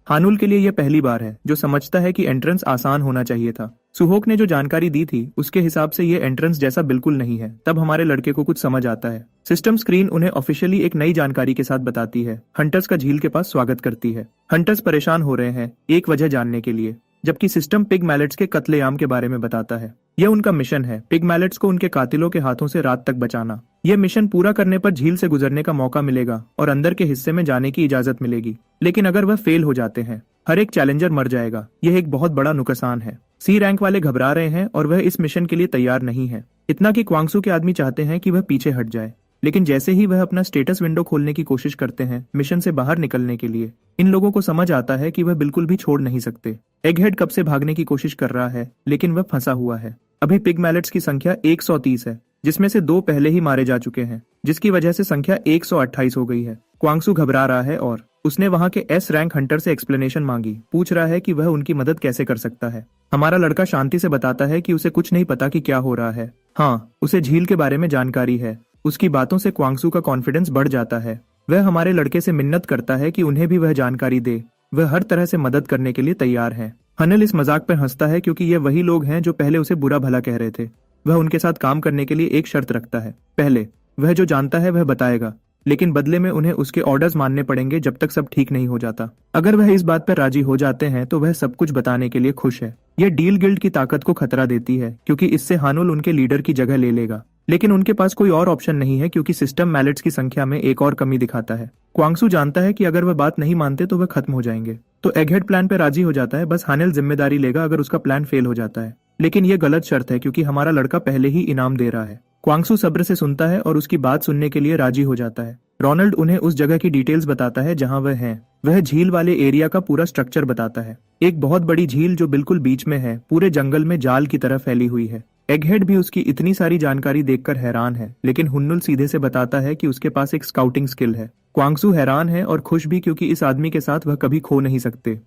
हानुल के लिए यह पहली बार है जो समझता है कि एंट्रेंस आसान होना चाहिए था। सुहोक ने जो जानकारी दी थी उसके हिसाब से ये एंट्रेंस जैसा बिल्कुल नहीं है। तब हमारे लड़के को कुछ समझ आता है। सिस्टम स्क्रीन उन्हें ऑफिशियली एक नई जानकारी के साथ बताती है। हंटर्स का झील के पास स्वागत करती है। हंटर्स परेशान हो रहे हैं एक वजह जानने के लिए, जबकि सिस्टम पिग मैलेट्स के कत्लेआम के बारे में बताता है। यह उनका मिशन है, पिग मैलेट्स को उनके कातिलों के हाथों से रात तक बचाना। यह मिशन पूरा करने पर झील से गुजरने का मौका मिलेगा और अंदर के हिस्से में जाने की इजाजत मिलेगी, लेकिन अगर वह फेल हो जाते हैं हर एक चैलेंजर मर जाएगा। यह एक बहुत बड़ा नुकसान है। सी रैंक वाले घबरा रहे हैं और वह इस मिशन के लिए तैयार नहीं है। इतना कि क्वांगसू के आदमी चाहते हैं कि वह पीछे हट जाए, लेकिन जैसे ही वह अपना स्टेटस विंडो खोलने की कोशिश करते हैं मिशन से बाहर निकलने के लिए, इन लोगों को समझ आता है कि वह बिल्कुल भी छोड़ नहीं सकते। एगहेड कब से भागने की कोशिश कर रहा है, लेकिन वह फंसा हुआ है। अभी पिग मैलेट्स की संख्या 130 है, जिसमें से 2 पहले ही मारे जा चुके हैं, जिसकी वजह से संख्या 128 हो गई है। क्वांगसू घबरा रहा है और उसने वहां के एस रैंक हंटर से एक्सप्लेनेशन मांगी। पूछ रहा है कि वह उनकी मदद कैसे कर सकता है। हमारा लड़का शांति से बताता है कि उसे कुछ नहीं पता कि क्या हो रहा है। हाँ, उसे झील के बारे में जानकारी है। उसकी बातों से क्वांगसू का कॉन्फिडेंस बढ़ जाता है। वह हमारे लड़के से मिन्नत करता है कि उन्हें भी वह जानकारी दे। वह हर तरह से मदद करने के लिए तैयार है। हनल इस मजाक पर हंसता है क्योंकि ये वही लोग हैं जो पहले उसे बुरा भला कह रहे थे। वह उनके साथ काम करने के लिए एक शर्त रखता है। पहले वह जो जानता है वह बताएगा, लेकिन बदले में उन्हें उसके ऑर्डर्स मानने पड़ेंगे जब तक सब ठीक नहीं हो जाता। अगर वह इस बात पर राजी हो जाते हैं तो वह सब कुछ बताने के लिए खुश है। यह डील गिल्ड की ताकत को खतरा देती है क्योंकि इससे हानुल उनके लीडर की जगह ले लेगा, लेकिन उनके पास कोई और ऑप्शन नहीं है क्योंकि सिस्टम मैलेट्स की संख्या में एक और कमी दिखाता है। क्वांगसू जानता है कि अगर वह बात नहीं मानते तो वह खत्म हो जाएंगे, तो एगहेड प्लान पर राजी हो जाता है। बस हानेल जिम्मेदारी लेगा अगर उसका प्लान फेल हो जाता है, लेकिन यह गलत शर्त है क्योंकि हमारा लड़का पहले ही इनाम दे रहा है। क्वांगसू सब्र से सुनता है और उसकी बात सुनने के लिए राजी हो जाता है। रोनाल्ड उन्हें उस जगह की डिटेल्स बताता है जहां वह हैं। वह झील वाले एरिया का पूरा स्ट्रक्चर बताता है। एक बहुत बड़ी झील जो बिल्कुल बीच में है, पूरे जंगल में जाल की तरह फैली हुई है। एगहेड भी उसकी इतनी सारी जानकारी देखकर हैरान है, लेकिन हुन्नुल सीधे से बताता है कि उसके पास एक स्काउटिंग स्किल है। क्वांगसू हैरान है और खुश भी क्योंकि इस आदमी के साथ वह कभी खो नहीं सकते।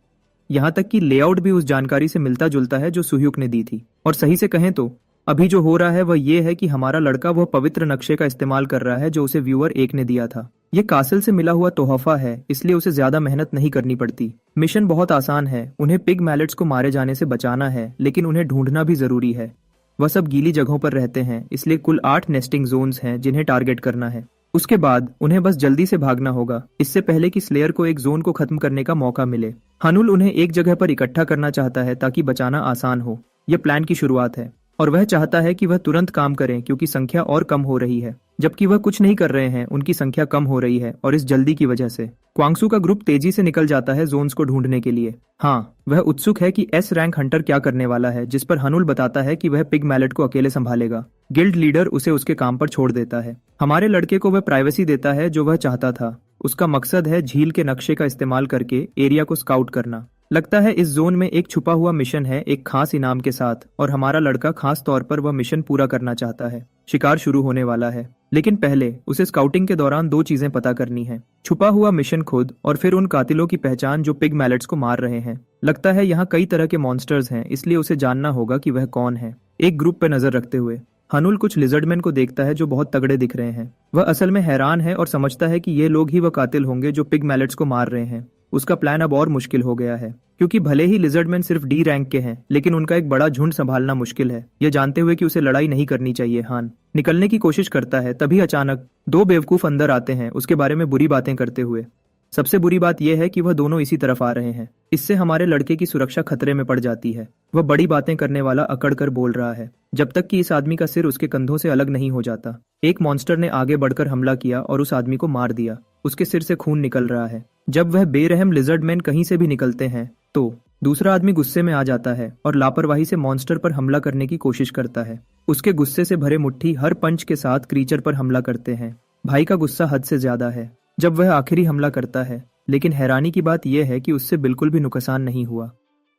यहाँ तक कि लेआउट भी उस जानकारी से मिलता जुलता है जो सुह्युक ने दी थी। और सही से कहें तो अभी जो हो रहा है वह ये है कि हमारा लड़का वह पवित्र नक्शे का इस्तेमाल कर रहा है जो उसे व्यूअर 1 ने दिया था। ये कासिल से मिला हुआ तोहफा है, इसलिए उसे ज्यादा मेहनत नहीं करनी पड़ती। मिशन बहुत आसान है, उन्हें पिग मैलेट्स को मारे जाने से बचाना है, लेकिन उन्हें ढूंढना भी जरूरी है। वह सब गीली जगहों पर रहते हैं, इसलिए कुल 8 नेस्टिंग जोन्स हैं जिन्हें टारगेट करना है। उसके बाद उन्हें बस जल्दी से भागना होगा, इससे पहले कि स्लेयर को एक जोन को खत्म करने का मौका मिले। हनुल उन्हें एक जगह पर इकट्ठा करना चाहता है ताकि बचाना आसान हो। यह प्लान की शुरुआत है और वह चाहता है कि वह तुरंत काम करें क्योंकि संख्या और कम हो रही है। जबकि वह कुछ नहीं कर रहे हैं, उनकी संख्या कम हो रही है और इस जल्दी की वजह से क्वांगसू का ग्रुप तेजी से निकल जाता है जोन्स को ढूंढने के लिए। हाँ, वह उत्सुक है कि एस रैंक हंटर क्या करने वाला है, जिस पर हनुल बताता है कि वह पिग मैलेट को अकेले संभालेगा। गिल्ड लीडर उसे उसके काम पर छोड़ देता है। हमारे लड़के को वह प्राइवेसी देता है जो वह चाहता था। उसका मकसद है झील के नक्शे का इस्तेमाल करके एरिया को स्काउट करना। लगता है इस जोन में एक छुपा हुआ मिशन है एक खास इनाम के साथ, और हमारा लड़का खास तौर पर वह मिशन पूरा करना चाहता है। शिकार शुरू होने वाला है, लेकिन पहले उसे स्काउटिंग के दौरान 2 चीजें पता करनी है। छुपा हुआ मिशन खुद, और फिर उन कातिलों की पहचान जो पिग मैलेट्स को मार रहे हैं। लगता है यहाँ कई तरह के मॉन्स्टर्स हैं, इसलिए उसे जानना होगा कि वह कौन है। एक ग्रुप पे नजर रखते हुए हनुल कुछ लिजर्डमैन को देखता है जो बहुत तगड़े दिख रहे हैं। वह असल में हैरान है और समझता है कि ये लोग ही वह कातिल होंगे जो पिग मैलेट्स को मार रहे हैं। उसका प्लान अब और मुश्किल हो गया है, क्योंकि भले ही लिजर्डमैन सिर्फ डी रैंक के हैं, लेकिन उनका एक बड़ा झुंड संभालना मुश्किल है। यह जानते हुए कि उसे लड़ाई नहीं करनी चाहिए, हान निकलने की कोशिश करता है। तभी अचानक 2 बेवकूफ अंदर आते हैं, उसके बारे में बुरी बातें करते हुए। सबसे बुरी बात यह है कि वह दोनों इसी तरफ आ रहे हैं। इससे हमारे लड़के की सुरक्षा खतरे में पड़ जाती है। वह बड़ी बातें करने वाला अकड़ कर बोल रहा है, जब तक कि इस आदमी का सिर उसके कंधों से अलग नहीं हो जाता। एक मॉन्स्टर ने आगे बढ़कर हमला किया और उस आदमी को मार दिया। उसके सिर से खून निकल रहा है। जब वह बेरहम लिजर्डमैन कहीं से भी निकलते हैं तो दूसरा आदमी गुस्से में आ जाता है और लापरवाही से मॉन्स्टर पर हमला करने की कोशिश करता है। उसके गुस्से से भरे मुट्ठी हर पंच के साथ क्रीचर पर हमला करते हैं। भाई का गुस्सा हद से ज्यादा है जब वह आखिरी हमला करता है, लेकिन हैरानी की बात यह है कि उससे बिल्कुल भी नुकसान नहीं हुआ।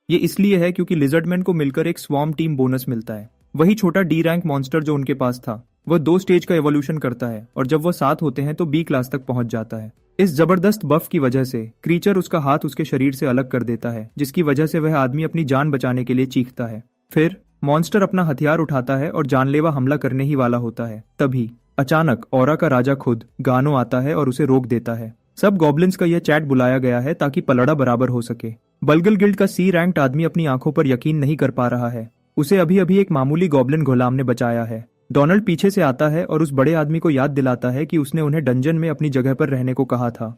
ये इसलिए है क्योंकि लिजर्डमैन को मिलकर एक स्वॉर्म टीम बोनस मिलता है। वही छोटा डी रैंक मॉन्स्टर जो उनके पास था, वह 2 स्टेज का एवोल्यूशन करता है और जब वह 7 होते हैं तो बी क्लास तक पहुंच जाता है। इस जबरदस्त बफ की वजह से क्रीचर उसका हाथ उसके शरीर से अलग कर देता है, जिसकी वजह से वह आदमी अपनी जान बचाने के लिए चीखता है। फिर मॉन्स्टर अपना हथियार उठाता है और जानलेवा हमला करने ही वाला होता है। तभी अचानक औरा का राजा खुद गानो आता है और उसे रोक देता है। सब गॉब्लिन्स का यह चैट बुलाया गया है ताकि पलड़ा बराबर हो सके। बल्गल गिल्ड का सी रैंक्ड आदमी अपनी आंखों पर यकीन नहीं कर पा रहा है। उसे अभी अभी एक मामूली गॉब्लिन गुलाम ने बचाया है। डोनाल्ड पीछे से आता है और उस बड़े आदमी को याद दिलाता है कि उसने उन्हें डंजन में अपनी जगह पर रहने को कहा था।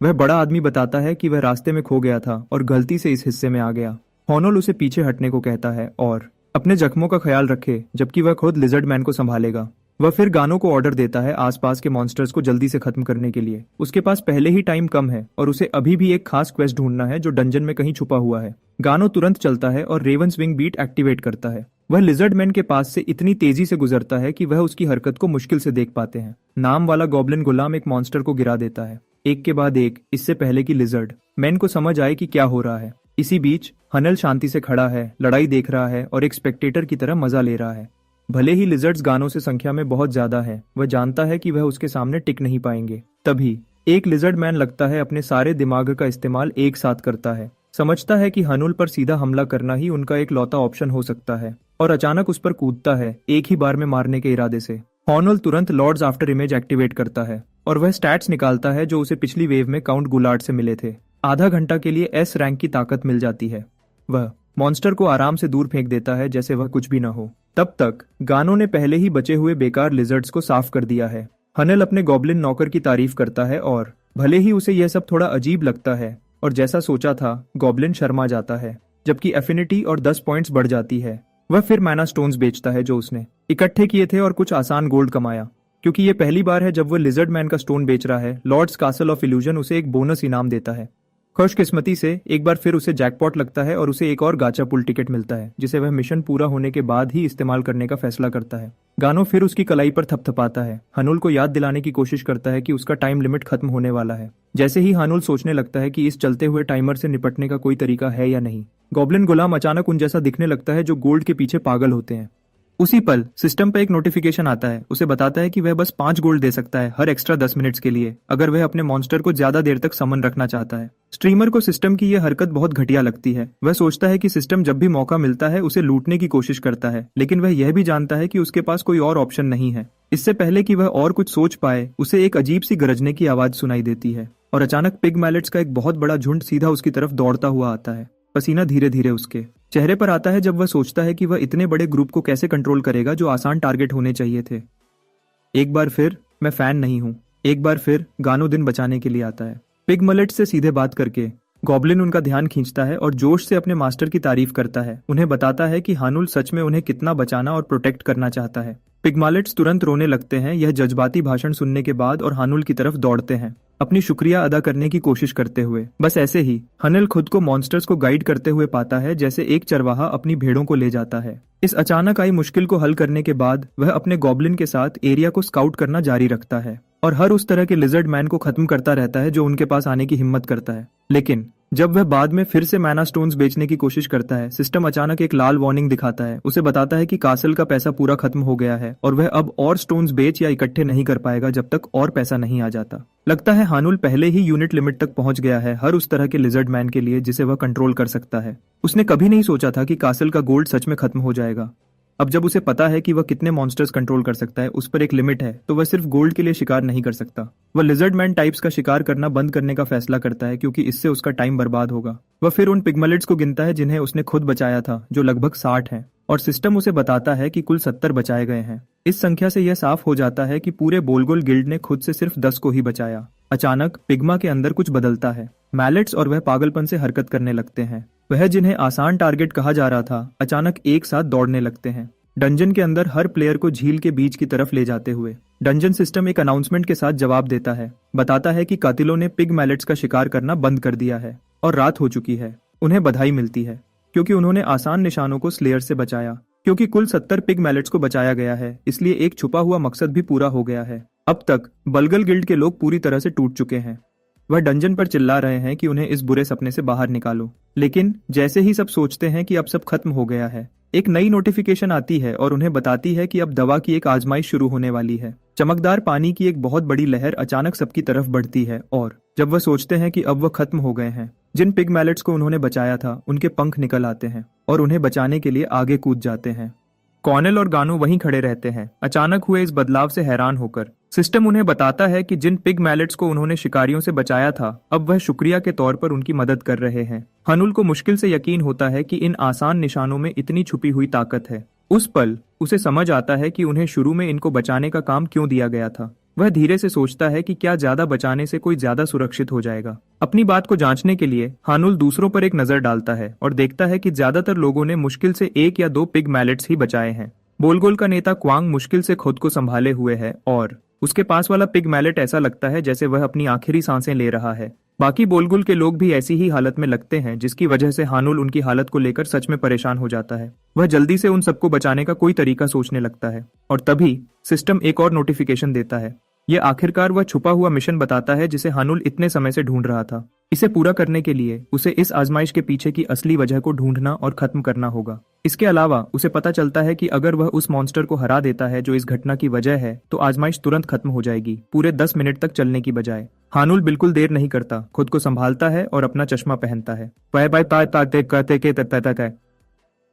वह बड़ा आदमी बताता है कि वह रास्ते में खो गया था और गलती से इस हिस्से में आ गया। हॉनोल उसे पीछे हटने को कहता है और अपने जख्मों का ख्याल रखे, जबकि वह खुद लिजर्डमैन को संभालेगा। वह फिर गानो को ऑर्डर देता है आसपास के मॉन्स्टर्स को जल्दी से खत्म करने के लिए। उसके पास पहले ही टाइम कम है और उसे अभी भी एक खास क्वेस्ट ढूंढना है जो डंजन में कहीं छुपा हुआ है। गानो तुरंत चलता है और रेवंस विंग बीट एक्टिवेट करता है। वह लिजर्डमैन के पास से इतनी तेजी से गुजरता है कि वह उसकी हरकत को मुश्किल से देख पाते हैं। नाम वाला गॉब्लिन गुलाम एक मॉन्स्टर को गिरा देता है, एक के बाद एक, इससे पहले कि लिजर्ड मैन को समझ आए कि क्या हो रहा है। इसी बीच हनल शांति से खड़ा है, लड़ाई देख रहा है और एक स्पेक्टेटर की तरह मजा ले रहा है। भले ही लिजर्ड्स गानों से संख्या में बहुत ज्यादा है, वह जानता है कि वह उसके सामने टिक नहीं पाएंगे। तभी एक लिजर्ड मैन लगता है अपने सारे दिमाग का इस्तेमाल एक साथ करता है। समझता है कि हनुल पर सीधा हमला करना ही उनका एक लौता ऑप्शन हो सकता है और अचानक उस पर कूदता है, एक ही बार में मारने के इरादे से। हॉनल तुरंत लॉर्ड्स आफ्टर इमेज एक्टिवेट करता है और वह स्टैट्स निकालता है जो उसे पिछली वेव में काउंट गुलार्ड से मिले थे। आधा घंटा के लिए एस रैंक की ताकत मिल जाती है। वह मॉन्स्टर को आराम से दूर फेंक देता है जैसे वह कुछ भी न हो। तब तक गानो ने पहले ही बचे हुए बेकार लिजर्ड्स को साफ कर दिया है। हनल अपने गॉब्लिन नौकर की तारीफ करता है और भले ही उसे यह सब थोड़ा अजीब लगता है और जैसा सोचा था, गॉब्लिन शर्मा जाता है। जबकि एफिनिटी और 10 पॉइंट्स बढ़ जाती है। वह फिर मैना स्टोन्स बेचता है जो उसने इकट्ठे किए थे और कुछ आसान गोल्ड कमाया। क्योंकि ये पहली बार है जब वह लिजर्ड मैन का स्टोन बेच रहा है, लॉर्ड्स कासल ऑफ इल्यूजन उसे एक बोनस इनाम देता है। खुशकिस्मती से एक बार फिर उसे जैकपॉट लगता है और उसे एक और गाचा पुल टिकट मिलता है, जिसे वह मिशन पूरा होने के बाद ही इस्तेमाल करने का फैसला करता है। गानो फिर उसकी कलाई पर थपथपाता है। हनुल को याद दिलाने की कोशिश करता है कि उसका टाइम लिमिट खत्म होने वाला है। जैसे ही हनुल सोचने लगता है कि इस चलते हुए टाइमर से निपटने का कोई तरीका है या नहीं, गॉब्लिन गुलाम अचानक उन जैसा दिखने लगता है जो गोल्ड के पीछे पागल होते हैं। उसी पल सिस्टम पे एक नोटिफिकेशन आता है, उसे बताता है कि वह बस 5 गोल्ड दे सकता है हर एक्स्ट्रा 10 मिनट्स के लिए अगर वह अपने मॉन्स्टर को ज्यादा देर तक समन रखना चाहता है। स्ट्रीमर को सिस्टम की यह हरकत बहुत घटिया लगती है। वह सोचता है कि सिस्टम जब भी मौका मिलता है उसे लूटने की कोशिश करता है, लेकिन वह यह भी जानता है कि उसके पास कोई और ऑप्शन नहीं है। इससे पहले कि वह और कुछ सोच पाए, उसे एक अजीब सी गरजने की आवाज सुनाई देती है और अचानक पिग मैलेट्स का एक बहुत बड़ा झुंड सीधा उसकी तरफ दौड़ता हुआ आता है। पसीना धीरे धीरे उसके चेहरे पर आता है जब वह सोचता है कि वह इतने बड़े ग्रुप को कैसे कंट्रोल करेगा जो आसान टारगेट होने चाहिए थे। एक बार फिर मैं फैन नहीं हूँ। एक बार फिर गानो दिन बचाने के लिए आता है। पिग मलेट से सीधे बात करके गॉब्लिन उनका ध्यान खींचता है और जोश से अपने मास्टर की तारीफ करता है। उन्हें बताता है कि हानुल सच में उन्हें कितना बचाना और प्रोटेक्ट करना चाहता है। पिगमालेट्स तुरंत रोने लगते हैं यह जज्बाती भाषण सुनने के बाद और हानुल की तरफ दौड़ते हैं, अपनी शुक्रिया अदा करने की कोशिश करते हुए। बस ऐसे ही हनल खुद को मॉन्स्टर्स को गाइड करते हुए पाता है जैसे एक चरवाहा अपनी भेड़ों को ले जाता है। इस अचानक आई मुश्किल को हल करने के बाद वह अपने गॉब्लिन के साथ एरिया को स्काउट करना जारी रखता है और हर उस तरह के लिजर्ड मैन को खत्म करता रहता है जो उनके पास आने की हिम्मत करता है। लेकिन जब वह बाद में फिर से मैना स्टोन्स बेचने की कोशिश करता है, सिस्टम अचानक एक लाल वार्निंग दिखाता है। उसे बताता है कि कासल का पैसा पूरा खत्म हो गया है और वह अब और स्टोन्स बेच या इकट्ठे नहीं कर पाएगा जब तक और पैसा नहीं आ जाता। लगता है हानुल पहले ही यूनिट लिमिट तक पहुंच गया है हर उस तरह के लिजर्ड मैन के लिए जिसे वह कंट्रोल कर सकता है। उसने कभी नहीं सोचा था कि कासल का गोल्ड सच में खत्म हो जाएगा। अब जब उसे पता है कि वह कितने मॉन्स्टर्स कंट्रोल कर सकता है, उस पर एक लिमिट है, तो वह सिर्फ गोल्ड के लिए शिकार नहीं कर सकता। वह लिजर्ड मैन टाइप्स का शिकार करना बंद करने का फैसला करता है क्योंकि इससे उसका टाइम बर्बाद होगा। वह फिर उन पिगमलेट्स को गिनता है जिन्हें उसने खुद बचाया था, जो लगभग 60 हैं, और सिस्टम उसे बताता है कि कुल 70 बचाए गए हैं। इस संख्या से यह साफ हो जाता है कि पूरे बोलगोल गिल्ड ने खुद से सिर्फ 10 को ही बचाया। अचानक पिग्मा के अंदर कुछ बदलता है। मैलेट्स और वह पागलपन से हरकत करने लगते हैं। वह जिन्हें आसान टारगेट कहा जा रहा था, अचानक एक साथ दौड़ने लगते हैं, डंजन के अंदर हर प्लेयर को झील के बीच की तरफ ले जाते हुए। डंजन सिस्टम एक अनाउंसमेंट के साथ जवाब देता है, बताता है कि कातिलों ने पिग मैलेट्स का शिकार करना बंद कर दिया है और रात हो चुकी है। उन्हें बधाई मिलती है क्योंकि उन्होंने आसान निशानों को स्लेयर से बचाया। क्योंकि कुल 70 पिग मैलेट्स को बचाया गया है, इसलिए एक छुपा हुआ मकसद भी पूरा हो गया है। अब तक बलगल गिल्ड के लोग पूरी तरह से टूट चुके हैं। वह डंजन पर चिल्ला रहे हैं कि उन्हें इस बुरे सपने से बाहर निकालो। लेकिन जैसे ही सब सोचते हैं कि अब सब खत्म हो गया है, एक नई नोटिफिकेशन आती है और उन्हें बताती है कि अब दवा की एक आजमाइश शुरू होने वाली है। चमकदार पानी की एक बहुत बड़ी लहर अचानक सबकी तरफ बढ़ती है और जब वह सोचते हैं कि अब वह खत्म हो गए हैं, जिन पिग मैलेट्स को उन्होंने बचाया था उनके पंख निकल आते हैं और उन्हें बचाने के लिए आगे कूद जाते हैं। कॉर्नेल और गानू वहीं खड़े रहते हैं, अचानक हुए इस बदलाव से हैरान होकर। सिस्टम उन्हें बताता है कि जिन पिग मैलेट्स को उन्होंने शिकारियों से बचाया था, अब वह शुक्रिया के तौर पर उनकी मदद कर रहे हैं। हनुल को मुश्किल से यकीन होता है कि इन आसान निशानों में इतनी छुपी हुई ताकत है। उस पल उसे समझ आता है कि उन्हें शुरू में इनको बचाने का काम क्यों दिया गया था। वह धीरे से सोचता है कि क्या ज्यादा बचाने से कोई ज्यादा सुरक्षित हो जाएगा। अपनी बात को जांचने के लिए हानुल दूसरों पर एक नजर डालता है और देखता है कि ज्यादातर लोगों ने मुश्किल से 1 या 2 पिग मैलेट्स ही बचाए हैं। बोलगोल का नेता क्वांग मुश्किल से खुद को संभाले हुए है और उसके पास वाला पिग मैलेट ऐसा लगता है जैसे वह अपनी आखिरी सांसें ले रहा है। बाकी बोलगुल के लोग भी ऐसी ही हालत में लगते हैं, जिसकी वजह से हानुल उनकी हालत को लेकर सच में परेशान हो जाता है। वह जल्दी से उन सबको बचाने का कोई तरीका सोचने लगता है और तभी सिस्टम एक और नोटिफिकेशन देता है। ये आखिरकार वह छुपा हुआ मिशन बताता है जिसे हानुल इतने समय से ढूंढ रहा था। इसे पूरा करने के लिए उसे इस आजमाइश के पीछे की असली वजह को ढूंढना और खत्म करना होगा। इसके अलावा उसे पता चलता है कि अगर वह उस मॉन्स्टर को हरा देता है जो इस घटना की वजह है, तो आजमाइश तुरंत खत्म हो जाएगी, पूरे 10 मिनट तक चलने की बजाय। हानुल बिल्कुल देर नहीं करता, खुद को संभालता है और अपना चश्मा पहनता है।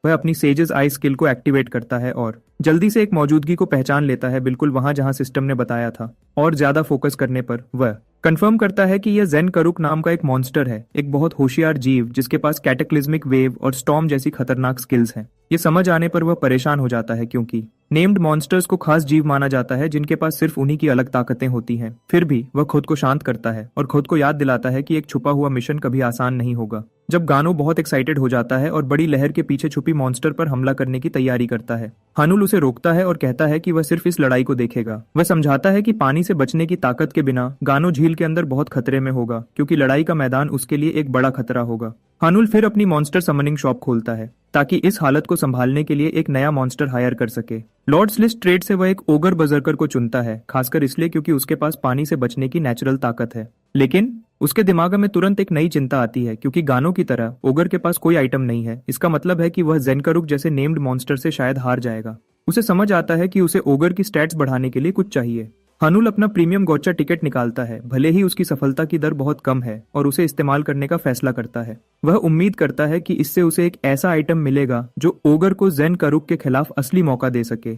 वह अपनी सेजेस आई स्किल को एक्टिवेट करता है और जल्दी से एक मौजूदगी को पहचान लेता है, बिल्कुल वहां जहां सिस्टम ने बताया था। और ज्यादा फोकस करने पर वह कंफर्म करता है कि यह जेन करुक नाम का एक मॉन्स्टर है, एक बहुत होशियार जीव जिसके पास कैटेक्लिज्मिक वेव और स्टॉर्म जैसी खतरनाक स्किल्स हैं। ये समझ आने पर वह परेशान हो जाता है क्योंकि नेम्ड मॉन्स्टर्स को खास जीव माना जाता है जिनके पास सिर्फ उन्हीं की अलग ताकतें होती हैं। फिर भी वह खुद को शांत करता है और खुद को याद दिलाता है कि एक छुपा हुआ मिशन कभी आसान नहीं होगा। जब गानो बहुत एक्साइटेड हो जाता है और बड़ी लहर के पीछे छुपी मॉन्स्टर पर हमला करने की तैयारी करता है, हानुल उसे रोकता है और कहता है कि वह सिर्फ इस लड़ाई को देखेगा। वह समझाता है कि पानी से बचने की ताकत के बिना गानो झील के अंदर बहुत खतरे में होगा क्योंकि लड़ाई का मैदान उसके लिए एक बड़ा खतरा होगा। हानुल फिर अपनी मॉन्स्टर समनिंग शॉप खोलता है ताकि इस हालत को संभालने के लिए एक नया मॉन्स्टर हायर कर सके। लॉर्ड्स लिस्ट ट्रेड से वह एक ओगर बजरकर को चुनता है, खासकर इसलिए क्योंकि उसके पास पानी से बचने की नेचुरल ताकत है। लेकिन उसके दिमाग में तुरंत एक नई चिंता आती है क्योंकि गानो की तरह ओगर के पास कोई आइटम नहीं है। इसका मतलब है कि वह जेनकरुक जैसे नेम्ड मॉन्स्टर से शायद हार जाएगा। उसे समझ आता है कि उसे ओगर की स्टैट्स बढ़ाने के लिए कुछ चाहिए। हानुल अपना प्रीमियम गोचा टिकट निकालता है, भले ही उसकी सफलता की दर बहुत कम है, और उसे इस्तेमाल करने का फैसला करता है। वह उम्मीद करता है कि इससे उसे एक ऐसा आइटम मिलेगा जो ओगर को ज़ेन करुक के खिलाफ असली मौका दे सके।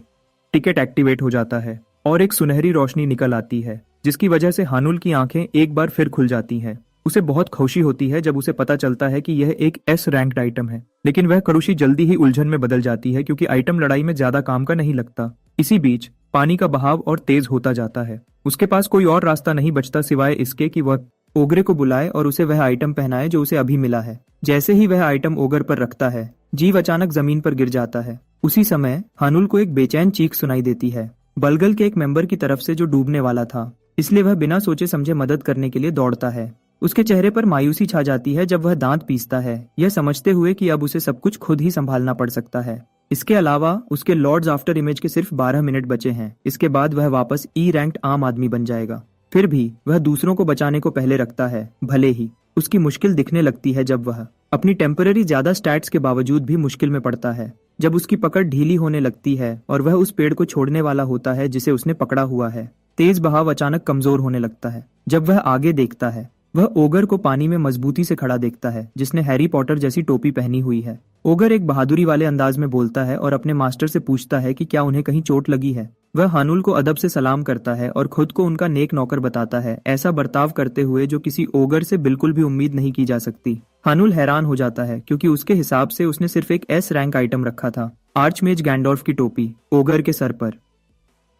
टिकट एक्टिवेट हो जाता है और एक सुनहरी रोशनी निकल आती है, जिसकी वजह से हानुल की आंखें एक बार फिर खुल जाती हैं। उसे बहुत खुशी होती है जब उसे पता चलता है कि यह एक एस रैंक्ड आइटम है, लेकिन वह खुशी जल्दी ही उलझन में बदल जाती है क्योंकि आइटम लड़ाई में ज्यादा काम का नहीं लगता। इसी बीच पानी का बहाव और तेज होता जाता है। उसके पास कोई और रास्ता नहीं बचता सिवाय इसके कि वह ओगरे को बुलाए और उसे वह आइटम पहनाए जो उसे अभी मिला है। जैसे ही वह आइटम ओगर पर रखता है, जीव अचानक जमीन पर गिर जाता है। उसी समय हानुल को एक बेचैन चीख सुनाई देती है, बलगल के एक मेंबर की तरफ से जो डूबने वाला था। इसलिए वह बिना सोचे समझे मदद करने के लिए दौड़ता है। उसके चेहरे पर मायूसी छा जाती है जब वह दांत पीसता है, यह समझते हुए कि अब उसे सब कुछ खुद ही संभालना पड़ सकता है। इसके अलावा उसके लॉर्ड्स आफ्टर इमेज के सिर्फ 12 मिनट बचे हैं। इसके बाद वह वापस ई रैंक्ड आम आदमी बन जाएगा। फिर भी वह दूसरों को बचाने को पहले रखता है, भले ही उसकी मुश्किल दिखने लगती है जब वह अपनी टेम्पररी ज्यादा स्टैट्स के बावजूद भी मुश्किल में पड़ता है। जब उसकी पकड़ ढीली होने लगती है और वह उस पेड़ को छोड़ने वाला होता है जिसे उसने पकड़ा हुआ है, तेज बहाव अचानक कमजोर होने लगता है। जब वह आगे देखता है, वह ओगर को पानी में मजबूती से खड़ा देखता है, जिसने हैरी पॉटर जैसी टोपी पहनी हुई है। ओगर एक बहादुरी वाले अंदाज में बोलता है और अपने मास्टर से पूछता है कि क्या उन्हें कहीं चोट लगी है। वह हानुल को अदब से सलाम करता है और खुद को उनका नेक नौकर बताता है, ऐसा बर्ताव करते हुए जो किसी ओगर से बिल्कुल भी उम्मीद नहीं की जा सकती। हानुल हैरान हो जाता है क्योंकि उसके हिसाब से उसने सिर्फ एक एस रैंक आइटम रखा था, आर्चमेज गैंडोल्फ की टोपी ओगर के सर पर।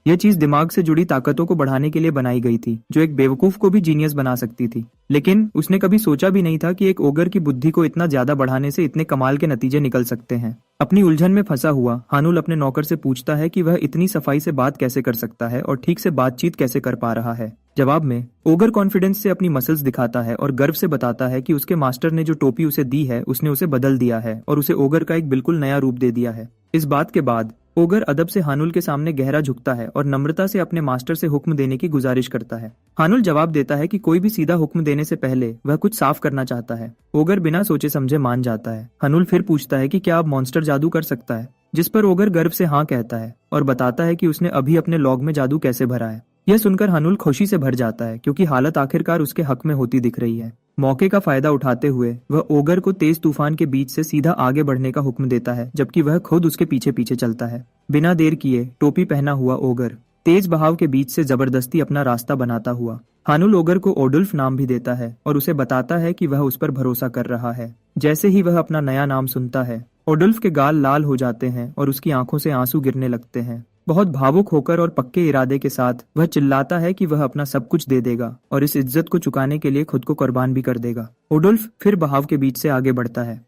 यह चीज दिमाग से जुड़ी ताकतों को बढ़ाने के लिए बनाई गई थी, जो एक बेवकूफ को भी जीनियस बना सकती थी। लेकिन उसने कभी सोचा भी नहीं था कि एक ओगर की बुद्धि को इतना ज्यादा बढ़ाने से इतने कमाल के नतीजे निकल सकते हैं। अपनी उलझन में फंसा हुआ हानुल अपने नौकर से पूछता है कि वह इतनी सफाई से बात कैसे कर सकता है और ठीक से बातचीत कैसे कर पा रहा है। जवाब में ओगर कॉन्फिडेंस से अपनी मसल्स दिखाता है और गर्व से बताता है कि उसके मास्टर ने जो टोपी उसे दी है उसने उसे बदल दिया है और उसे ओगर का एक बिल्कुल नया रूप दे दिया है। इस बात के बाद ओगर अदब से हानुल के सामने गहरा झुकता है और नम्रता से अपने मास्टर से हुक्म देने की गुजारिश करता है। हानुल जवाब देता है कि कोई भी सीधा हुक्म देने से पहले वह कुछ साफ करना चाहता है। ओगर बिना सोचे समझे मान जाता है। हानुल फिर पूछता है कि क्या अब मॉन्स्टर जादू कर सकता है, जिस पर ओगर गर्व से हाँ कहता है और बताता है कि उसने अभी अपने लॉग में जादू कैसे भरा है। यह सुनकर हानुल खुशी से भर जाता है क्योंकि हालत आखिरकार उसके हक में होती दिख रही है। मौके का फायदा उठाते हुए वह ओगर को तेज तूफान के बीच से सीधा आगे बढ़ने का हुक्म देता है, जबकि वह खुद उसके पीछे पीछे चलता है। बिना देर किए टोपी पहना हुआ ओगर तेज बहाव के बीच से जबरदस्ती अपना रास्ता बनाता हुआ हानुल ओगर को ओडुल्फ नाम भी देता है और उसे बताता है कि वह उस पर भरोसा कर रहा है। जैसे ही वह अपना नया नाम सुनता है, ओडुल्फ के गाल लाल हो जाते हैं और उसकी आंखों से आंसू गिरने लगते हैं। बहुत भावुक होकर और पक्के इरादे के साथ वह चिल्लाता है कि वह अपना सब कुछ दे देगा और इस इज्जत को चुकाने के लिए खुद को कुर्बान भी कर देगा। ओडुल्फ फिर बहाव के बीच से आगे बढ़ता है,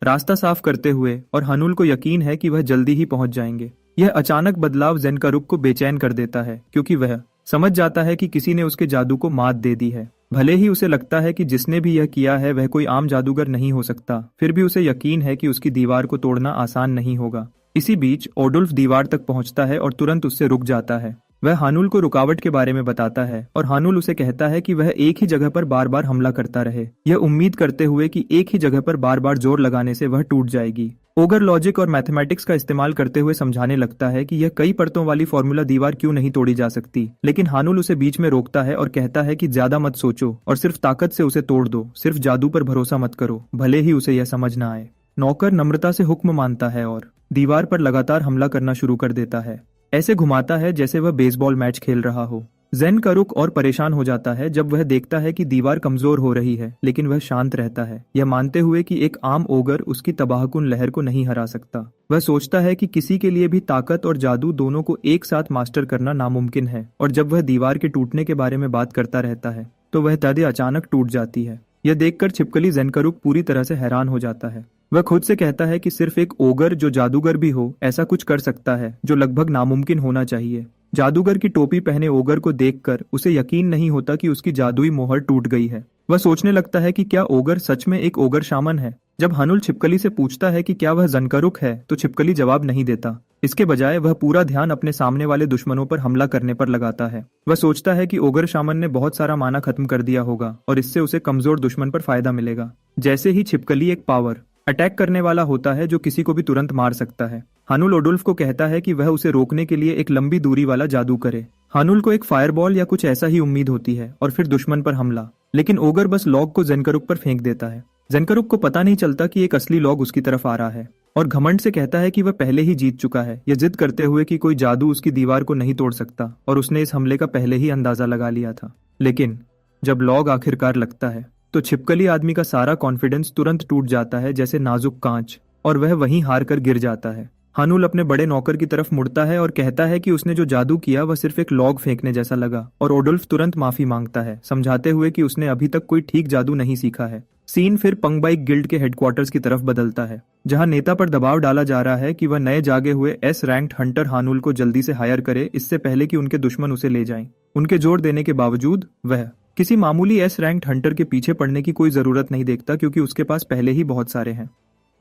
रास्ता साफ करते हुए, और हानुल को यकीन है कि वह जल्दी ही पहुंच जाएंगे। यह अचानक बदलाव ज़ेन करुक को बेचैन कर देता है क्योंकि वह समझ जाता है कि किसी ने उसके जादू को मात दे दी है। भले ही उसे लगता है कि जिसने भी यह किया है वह कोई आम जादूगर नहीं हो सकता, फिर भी उसे यकीन है कि उसकी दीवार को तोड़ना आसान नहीं होगा। इसी बीच ओडुल्फ दीवार तक पहुंचता है और तुरंत उससे रुक जाता है। वह हानुल को रुकावट के बारे में बताता है और हानुल उसे कहता है कि वह एक ही जगह पर बार बार हमला करता रहे, यह उम्मीद करते हुए कि एक ही जगह पर बार बार जोर लगाने से वह टूट जाएगी। ओगर लॉजिक और मैथमेटिक्स का इस्तेमाल करते हुए समझाने लगता है कि यह कई परतों वाली फॉर्मूला दीवार क्यों नहीं तोड़ी जा सकती, लेकिन हानुल उसे बीच में रोकता है और कहता है कि ज्यादा मत सोचो और सिर्फ ताकत से उसे तोड़ दो, सिर्फ जादू पर भरोसा मत करो, भले ही उसे यह समझ न आए। नौकर नम्रता से हुक्म मानता है और दीवार पर लगातार हमला करना शुरू कर देता है। ऐसे घुमाता है जैसे वह बेसबॉल मैच खेल रहा हो। ज़ेन करुक और परेशान हो जाता है जब वह देखता है कि दीवार कमजोर हो रही है, लेकिन वह शांत रहता है, यह मानते हुए कि एक आम ओगर उसकी तबाहकुन लहर को नहीं हरा सकता। वह सोचता है कि किसी के लिए भी ताकत और जादू दोनों को एक साथ मास्टर करना नामुमकिन है, और जब वह दीवार के टूटने के बारे में बात करता रहता है तो वह तदे अचानक टूट जाती है। यह देखकर छिपकली ज़ेन करुक पूरी तरह से हैरान हो जाता है। वह खुद से कहता है कि सिर्फ एक ओगर जो जादूगर भी हो ऐसा कुछ कर सकता है जो लगभग नामुमकिन होना चाहिए। जादूगर की टोपी पहने ओगर को देखकर उसे यकीन नहीं होता कि उसकी जादुई मोहर टूट गई है। वह सोचने लगता है कि क्या ओगर सच में एक ओगर शामन है। जब हानुल छिपकली से पूछता है कि क्या वह ज़नकरुक है तो छिपकली जवाब नहीं देता। इसके बजाय वह पूरा ध्यान अपने सामने वाले दुश्मनों पर हमला करने पर लगाता है। वह सोचता है कि ओगर शामन ने बहुत सारा माना खत्म कर दिया होगा और इससे उसे कमजोर दुश्मन पर फायदा मिलेगा। जैसे ही छिपकली एक पावर अटैक करने वाला होता है जो किसी को भी तुरंत मार सकता है, हानुल ओडुल्फ को कहता है कि वह उसे रोकने के लिए एक लंबी दूरी वाला जादू करे। हानुल को एक फायरबॉल या कुछ ऐसा ही उम्मीद होती है और फिर दुश्मन पर हमला, लेकिन ओगर बस लॉग को जेनकरुक पर फेंक देता है। जेनकरुक को पता नहीं चलता कि एक असली लॉग उसकी तरफ आ रहा है और घमंड से कहता है कि वह पहले ही जीत चुका है, यह जिद करते हुए कि कोई जादू उसकी दीवार को नहीं तोड़ सकता और उसने इस हमले का पहले ही अंदाजा लगा लिया था। लेकिन जब लॉग आखिरकार लगता है तो छिपकली आदमी का सारा कॉन्फिडेंस तुरंत टूट जाता है जैसे नाजुक कांच, और वह वहीं हार कर गिर जाता है। हानुल अपने बड़े नौकर की तरफ मुड़ता है और कहता है कि उसने जो जादू किया वह सिर्फ एक लॉग फेंकने जैसा लगा, और ओडुल्फ तुरंत माफी मांगता है, समझाते हुए कि उसने अभी तक कोई ठीक जादू नहीं सीखा है। सीन फिर पंगबाइक गिल्ड के हेडक्वार्टर्स की तरफ बदलता है, जहां नेता पर दबाव डाला जा रहा है कि वह नए जागे हुए एस रैंक्ड हंटर हानुल को जल्दी से हायर करे, इससे पहले कि उनके दुश्मन उसे ले जाएं। उनके जोर देने के बावजूद वह किसी मामूली एस रैंक्ड हंटर के पीछे पड़ने की कोई जरूरत नहीं देखता, क्योंकि उसके पास पहले ही बहुत सारे हैं।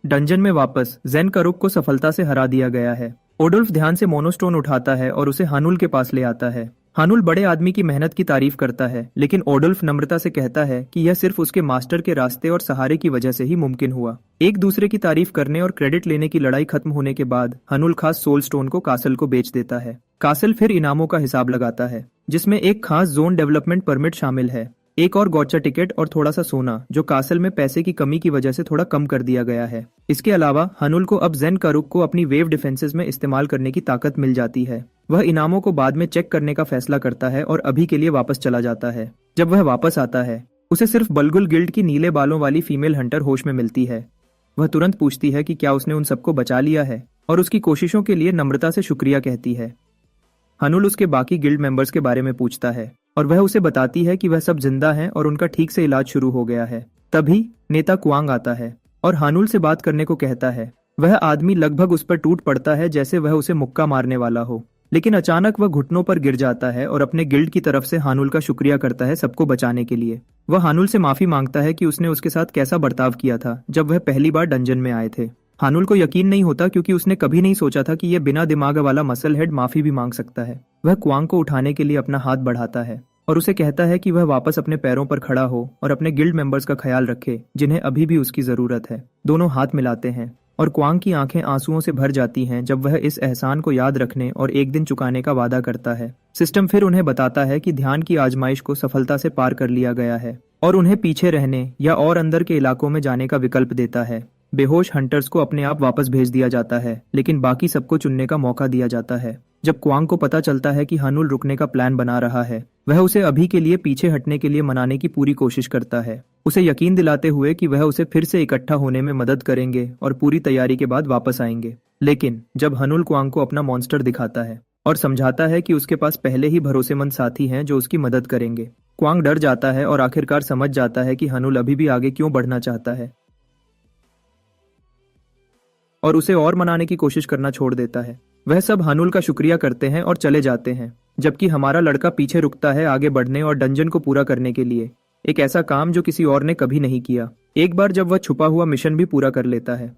डंजन में वापस जेनकरुक को सफलता से हरा दिया गया है। ओडुल्फ ध्यान से मोनोस्टोन उठाता है और उसे हानुल के पास ले आता है। हानुल बड़े आदमी की मेहनत की तारीफ करता है, लेकिन ओडुल्फ नम्रता से कहता है कि यह सिर्फ उसके मास्टर के रास्ते और सहारे की वजह से ही मुमकिन हुआ। एक दूसरे की तारीफ करने और क्रेडिट लेने की लड़ाई खत्म होने के बाद हानुल खास सोल स्टोन को कासल को बेच देता है। कासल फिर इनामों का हिसाब लगाता है, जिसमें एक खास जोन डेवलपमेंट परमिट शामिल है, एक और गौचा टिकट और थोड़ा सा सोना, जो कासल में पैसे की कमी की वजह से थोड़ा कम कर दिया गया है। इसके अलावा हानुल को अब जेनकरुक को अपनी वेव डिफेंसेस में इस्तेमाल करने की ताकत मिल जाती है। वह इनामों को बाद में चेक करने का फैसला करता है और अभी के लिए वापस चला जाता है। जब वह वापस आता है, उसे सिर्फ बलगुल गिल्ड की नीले बालों वाली फीमेल हंटर होश में मिलती है। वह तुरंत पूछती है कि क्या उसने उन सबको बचा लिया है, और उसकी कोशिशों के लिए नम्रता से शुक्रिया कहती है। हानुल उसके बाकी गिल्ड मेंबर्स के बारे में पूछता है और वह उसे बताती है कि वह सब जिंदा हैं और उनका ठीक से इलाज शुरू हो गया है। तभी नेता कुआंग आता है और हानुल से बात करने को कहता है। वह आदमी लगभग उस पर टूट पड़ता है जैसे वह उसे मुक्का मारने वाला हो, लेकिन अचानक वह घुटनों पर गिर जाता है और अपने गिल्ड की तरफ से हानुल का शुक्रिया करता है सबको बचाने के लिए। वह हानुल से माफी मांगता है कि उसने उसके साथ कैसा बर्ताव किया था जब वह पहली बार डंजन में आए थे। हानुल को यकीन नहीं होता, क्योंकि उसने कभी नहीं सोचा था कि यह बिना दिमाग वाला मसल हेड माफी भी मांग सकता है। वह कुआंग को उठाने के लिए अपना हाथ बढ़ाता है और उसे कहता है कि वह वापस अपने पैरों पर खड़ा हो और अपने गिल्ड मेंबर्स का ख्याल रखे, जिन्हें अभी भी उसकी जरूरत है। दोनों हाथ मिलाते हैं और कुआंग की आंखें आंसुओं से भर जाती हैं जब वह इस एहसान को याद रखने और एक दिन चुकाने का वादा करता है। सिस्टम फिर उन्हें बताता है कि ध्यान की आजमाइश को सफलता से पार कर लिया गया है और उन्हें पीछे रहने या और अंदर के इलाकों में जाने का विकल्प देता है। बेहोश हंटर्स को अपने आप वापस भेज दिया जाता है, लेकिन बाकी सबको चुनने का मौका दिया जाता है। जब कुआंग को पता चलता है कि हानुल रुकने का प्लान बना रहा है, वह उसे अभी के लिए पीछे हटने के लिए मनाने की पूरी कोशिश करता है, उसे यकीन दिलाते हुए कि वह उसे फिर से इकट्ठा होने में मदद करेंगे और पूरी तैयारी के बाद वापस आएंगे। लेकिन जब हानुल कुआंग को अपना मॉन्स्टर दिखाता है और समझाता है कि उसके पास पहले ही भरोसेमंद साथी हैं जो उसकी मदद करेंगे, कुआंग डर जाता है और आखिरकार समझ जाता है कि हानुल अभी भी आगे क्यों बढ़ना चाहता है और उसे और मनाने की कोशिश करना छोड़ देता है। वह सब हानुल का शुक्रिया करते हैं और चले जाते हैं, जबकि हमारा लड़का पीछे रुकता है आगे बढ़ने और डंजन को पूरा करने के लिए, एक ऐसा काम जो किसी और ने कभी नहीं किया। एक बार जब वह छुपा हुआ मिशन भी पूरा कर लेता है।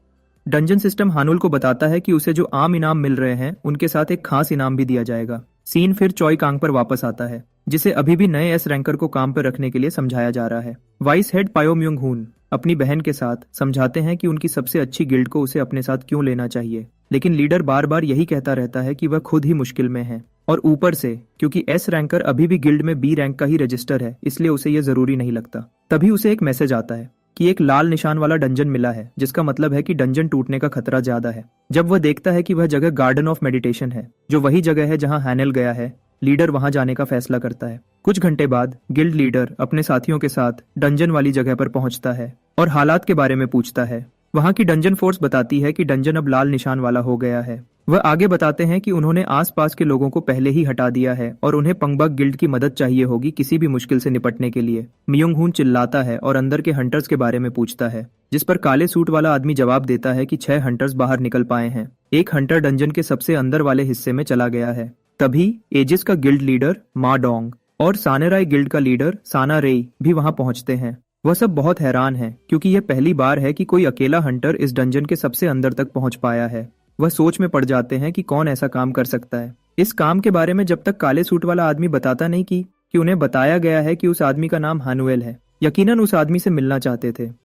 डंजन सिस्टम हानुल को बताता है कि उसे जो आम इनाम मिल रहे हैं उनके साथ एक खास इनाम भी दिया जाएगा। सीन फिर चॉय कांग पर वापस आता है, जिसे अभी भी नए एस रैंकर को काम पर रखने के लिए समझाया जा रहा है। वाइस हेड पायो म्यूंग हून अपनी बहन के साथ समझाते हैं कि उनकी सबसे अच्छी गिल्ड को उसे अपने साथ क्यों लेना चाहिए, लेकिन लीडर बार बार यही कहता रहता है कि वह खुद ही मुश्किल में है, और ऊपर से क्योंकि एस रैंकर अभी भी गिल्ड में बी रैंक का ही रजिस्टर है, इसलिए उसे यह जरूरी नहीं लगता। तभी उसे एक मैसेज आता है कि एक लाल निशान वाला डंजन मिला है, जिसका मतलब है कि डंजन टूटने का खतरा ज्यादा है। जब वह देखता है कि वह जगह गार्डन ऑफ मेडिटेशन है, जो वही जगह है जहां हैनेल गया है, लीडर वहां जाने का फैसला करता है। कुछ घंटे बाद गिल्ड लीडर अपने साथियों के साथ डंजन वाली जगह पर पहुंचता है और हालात के बारे में पूछता है। वहां की डंजन फोर्स बताती है कि डंजन अब लाल निशान वाला हो गया है। वह आगे बताते हैं कि उन्होंने आसपास के लोगों को पहले ही हटा दिया है और उन्हें पंगबक गिल्ड की मदद चाहिए होगी किसी भी मुश्किल से निपटने के लिए। मियोंग हून चिल्लाता है और अंदर के हंटर्स के बारे में पूछता है, जिस पर काले सूट वाला आदमी जवाब देता है कि 6 हंटर्स बाहर निकल पाए हैं। एक हंटर डंजन के सबसे अंदर वाले हिस्से में चला गया है। तभी एजिस का गिल्ड लीडर मा डोंग और सानेराय गिल्ड का लीडर साना रेई भी वहां पहुंचते हैं। वह सब बहुत हैरान हैं, क्योंकि यह पहली बार है कि कोई अकेला हंटर इस डंजन के सबसे अंदर तक पहुंच पाया है। वह सोच में पड़ जाते हैं कि कौन ऐसा काम कर सकता है। इस काम के बारे में जब तक काले सूट वाला आदमी बताता नहीं कि उन्हें बताया गया है कि उस आदमी का नाम हानुएल है। यकीनन उस आदमी से मिलना चाहते थे।